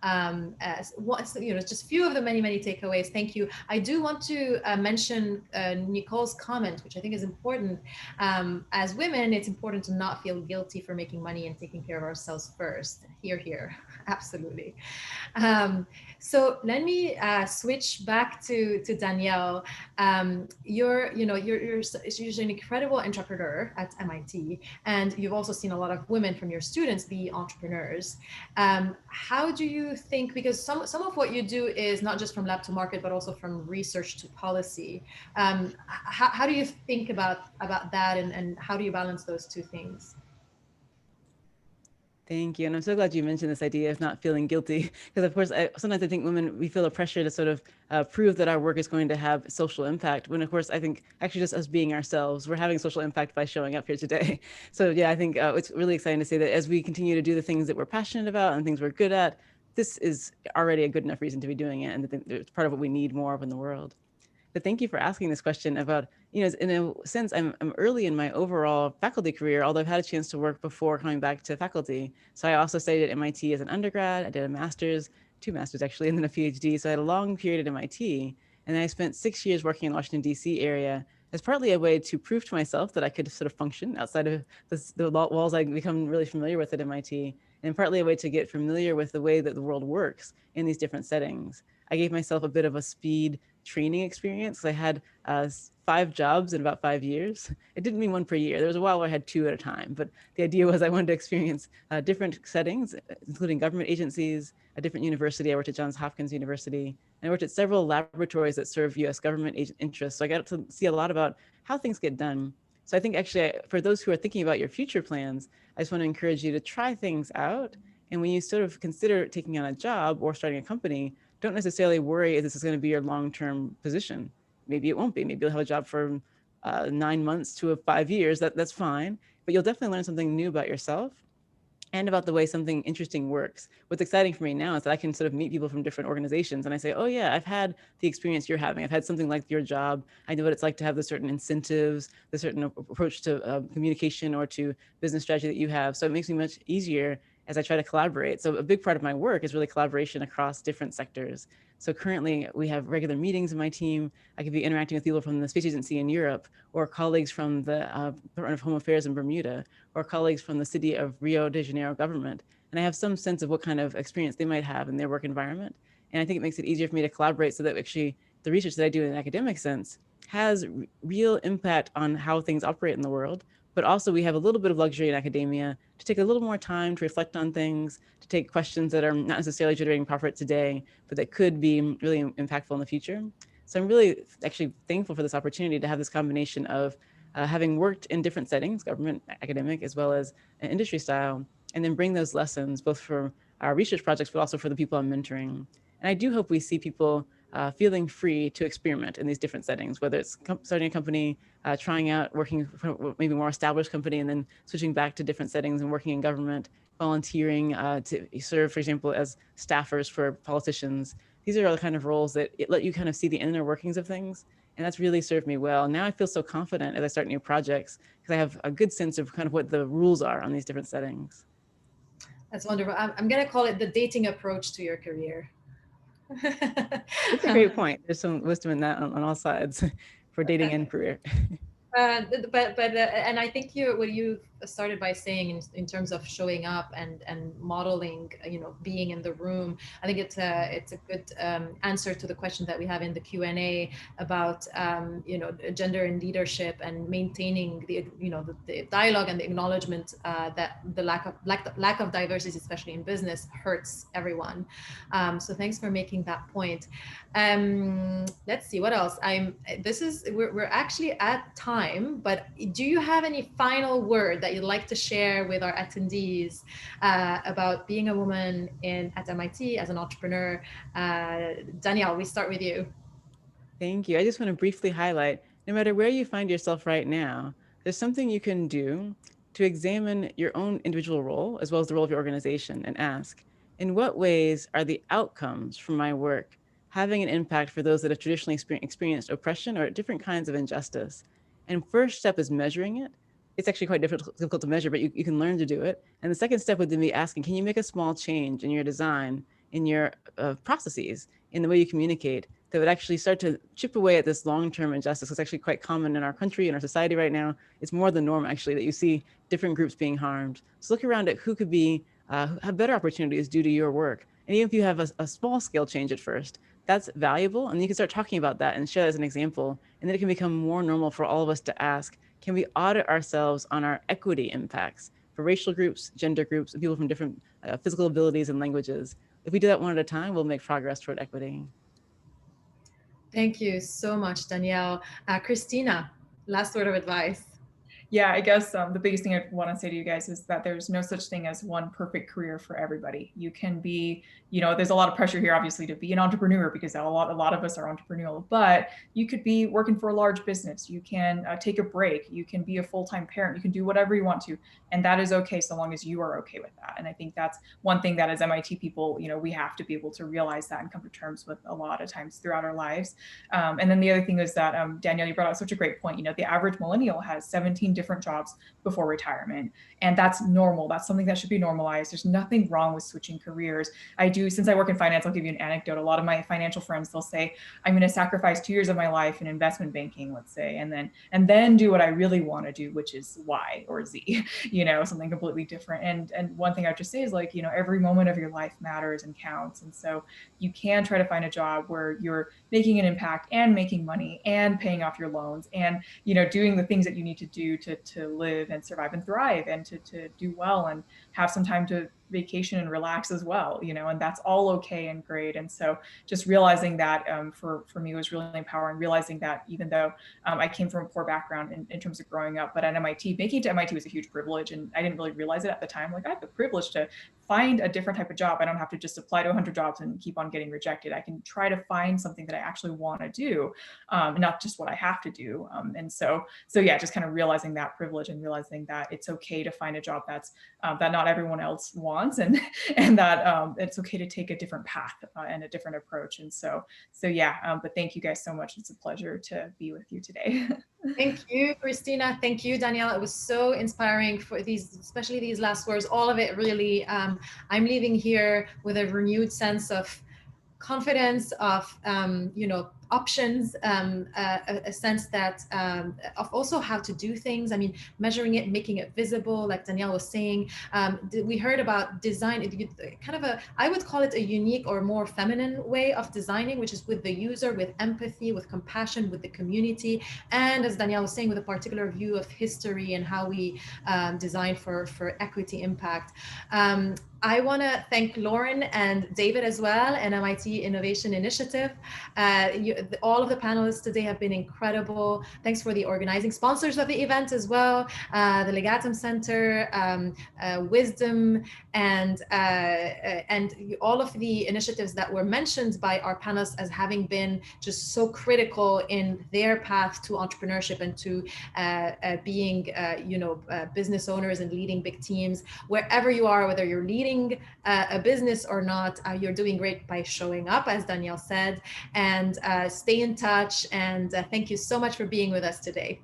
It's just a few of the many takeaways. Thank you. I do want to mention Nicole's comment, which I think is important. As women, it's important to not feel guilty for making money and taking care of ourselves first. Here, absolutely. So let me switch back to Danielle. You're an incredible entrepreneur at MIT, and you've also seen a lot of women from your students be entrepreneurs. How do you think, because some of what you do is not just from lab to market, but also from research to policy. How do you think about that, and how do you balance those two things? Thank you. And I'm so glad you mentioned this idea of not feeling guilty, because of course, sometimes I think women, we feel a pressure to sort of prove that our work is going to have social impact, when of course, I think actually just us being ourselves, we're having social impact by showing up here today. So yeah, I think it's really exciting to say that as we continue to do the things that we're passionate about and things we're good at, this is already a good enough reason to be doing it. And it's part of what we need more of in the world. But thank you for asking this question about, in a sense, I'm early in my overall faculty career, although I've had a chance to work before coming back to faculty. So I also studied at MIT as an undergrad. I did a master's, 2 masters actually, and then a PhD. So I had a long period at MIT. And then I spent 6 years working in the Washington, D.C. area as partly a way to prove to myself that I could sort of function outside of the walls I'd become really familiar with at MIT, and partly a way to get familiar with the way that the world works in these different settings. I gave myself a bit of a speed training experience. I had 5 jobs in about 5 years. It didn't mean one per year. There was a while where I had 2 at a time, but the idea was I wanted to experience different settings, including government agencies, a different university. I worked at Johns Hopkins University, and I worked at several laboratories that serve US government interests. So I got to see a lot about how things get done. So I think actually, for those who are thinking about your future plans, I just want to encourage you to try things out. And when you sort of consider taking on a job or starting a company, don't necessarily worry if this is going to be your long-term position. Maybe it won't be. Maybe you'll have a job for 9 months to 5 years. That's fine. But you'll definitely learn something new about yourself and about the way something interesting works. What's exciting for me now is that I can sort of meet people from different organizations, and I say, oh yeah, I've had the experience you're having. I've had something like your job. I know what it's like to have the certain incentives, the certain approach to communication or to business strategy that you have. So it makes me much easier as I try to collaborate. So a big part of my work is really collaboration across different sectors. So currently we have regular meetings in my team. I could be interacting with people from the Space Agency in Europe, or colleagues from the Department of Home Affairs in Bermuda, or colleagues from the city of Rio de Janeiro government. And I have some sense of what kind of experience they might have in their work environment. And I think it makes it easier for me to collaborate so that actually the research that I do in an academic sense has real impact on how things operate in the world. But also we have a little bit of luxury in academia to take a little more time to reflect on things, to take questions that are not necessarily generating profit today, but that could be really impactful in the future. So I'm really actually thankful for this opportunity to have this combination of having worked in different settings, government, academic, as well as industry style, and then bring those lessons both for our research projects, but also for the people I'm mentoring. And I do hope we see people feeling free to experiment in these different settings, whether it's starting a company, trying out working for maybe more established company, and then switching back to different settings and working in government, volunteering to serve, for example, as staffers for politicians. These are all the kind of roles that let you kind of see the inner workings of things. And that's really served me well. Now I feel so confident as I start new projects because I have a good sense of kind of what the rules are on these different settings. That's wonderful. I'm going to call it the dating approach to your career. It's a great point. There's some wisdom in that on all sides for dating and career. And I think what you started by saying in terms of showing up and modeling, being in the room. I think it's a good answer to the question that we have in the Q&A about gender and leadership and maintaining the dialogue and the acknowledgement that the lack of diversity, especially in business, hurts everyone. So thanks for making that point. Let's see what else. We're actually at time, but do you have any final word that you'd like to share with our attendees about being a woman at MIT as an entrepreneur? Danielle, we start with you. Thank you. I just want to briefly highlight, no matter where you find yourself right now, there's something you can do to examine your own individual role as well as the role of your organization and ask, in what ways are the outcomes from my work having an impact for those that have traditionally experienced oppression or different kinds of injustice? And first step is measuring it. It's actually quite difficult to measure, but you can learn to do it. And the second step would then be asking, can you make a small change in your design, in your processes, in the way you communicate, that would actually start to chip away at this long-term injustice? It's actually quite common in our country, in our society right now. It's more the norm, actually, that you see different groups being harmed. So look around at who could be have better opportunities due to your work. And even if you have a small scale change at first, that's valuable. And you can start talking about that and share that as an example. And then it can become more normal for all of us to ask, can we audit ourselves on our equity impacts for racial groups, gender groups, and people from different physical abilities and languages? If we do that one at a time, we'll make progress toward equity. Thank you so much, Danielle. Christina, last word of advice. Yeah, I guess the biggest thing I want to say to you guys is that there's no such thing as one perfect career for everybody. You can be, there's a lot of pressure here, obviously, to be an entrepreneur because a lot of us are entrepreneurial, but you could be working for a large business. You can take a break. You can be a full-time parent. You can do whatever you want to. And that is okay so long as you are okay with that. And I think that's one thing that as MIT people, we have to be able to realize that and come to terms with a lot of times throughout our lives. And then the other thing is that, Danielle, you brought out such a great point. The average millennial has 17 different jobs before retirement. And that's normal. That's something that should be normalized. There's nothing wrong with switching careers. Since I work in finance, I'll give you an anecdote. A lot of my financial friends, they'll say, I'm going to sacrifice 2 years of my life in investment banking, let's say, and then do what I really want to do, which is Y or Z, something completely different. And one thing I just say is every moment of your life matters and counts. And so you can try to find a job where you're making an impact and making money and paying off your loans and, doing the things that you need to do to live and survive and thrive and to do well and have some time to vacation and relax as well, and that's all okay and great. And so just realizing that for me was really empowering, realizing that even though I came from a poor background in terms of growing up, but at MIT, making it to MIT was a huge privilege. And I didn't really realize it at the time. I have the privilege to find a different type of job. I don't have to just apply to 100 jobs and keep on getting rejected. I can try to find something that I actually want to do, not just what I have to do. And so yeah, just kind of realizing that privilege and realizing that it's okay to find a job that's that not everyone else wants, and that it's okay to take a different path and a different approach. And so yeah, but thank you guys so much. It's a pleasure to be with you today. Thank you, Christina. Thank you, Danielle. It was so inspiring for especially these last words, all of it really. I'm leaving here with a renewed sense of confidence, of options, a sense that of also how to do things. I mean, measuring it, making it visible, like Danielle was saying. We heard about design, I would call it a unique or more feminine way of designing, which is with the user, with empathy, with compassion, with the community, and as Danielle was saying, with a particular view of history and how we design for equity impact. I want to thank Lauren and David as well, and MIT Innovation Initiative. All of the panelists today have been incredible. Thanks for the organizing sponsors of the event as well, the Legatum Center, Wisdom, and all of the initiatives that were mentioned by our panelists as having been just so critical in their path to entrepreneurship and to being, business owners and leading big teams. Wherever you are, whether you're leading a business or not, you're doing great by showing up, as Danielle said, and stay in touch. And thank you so much for being with us today.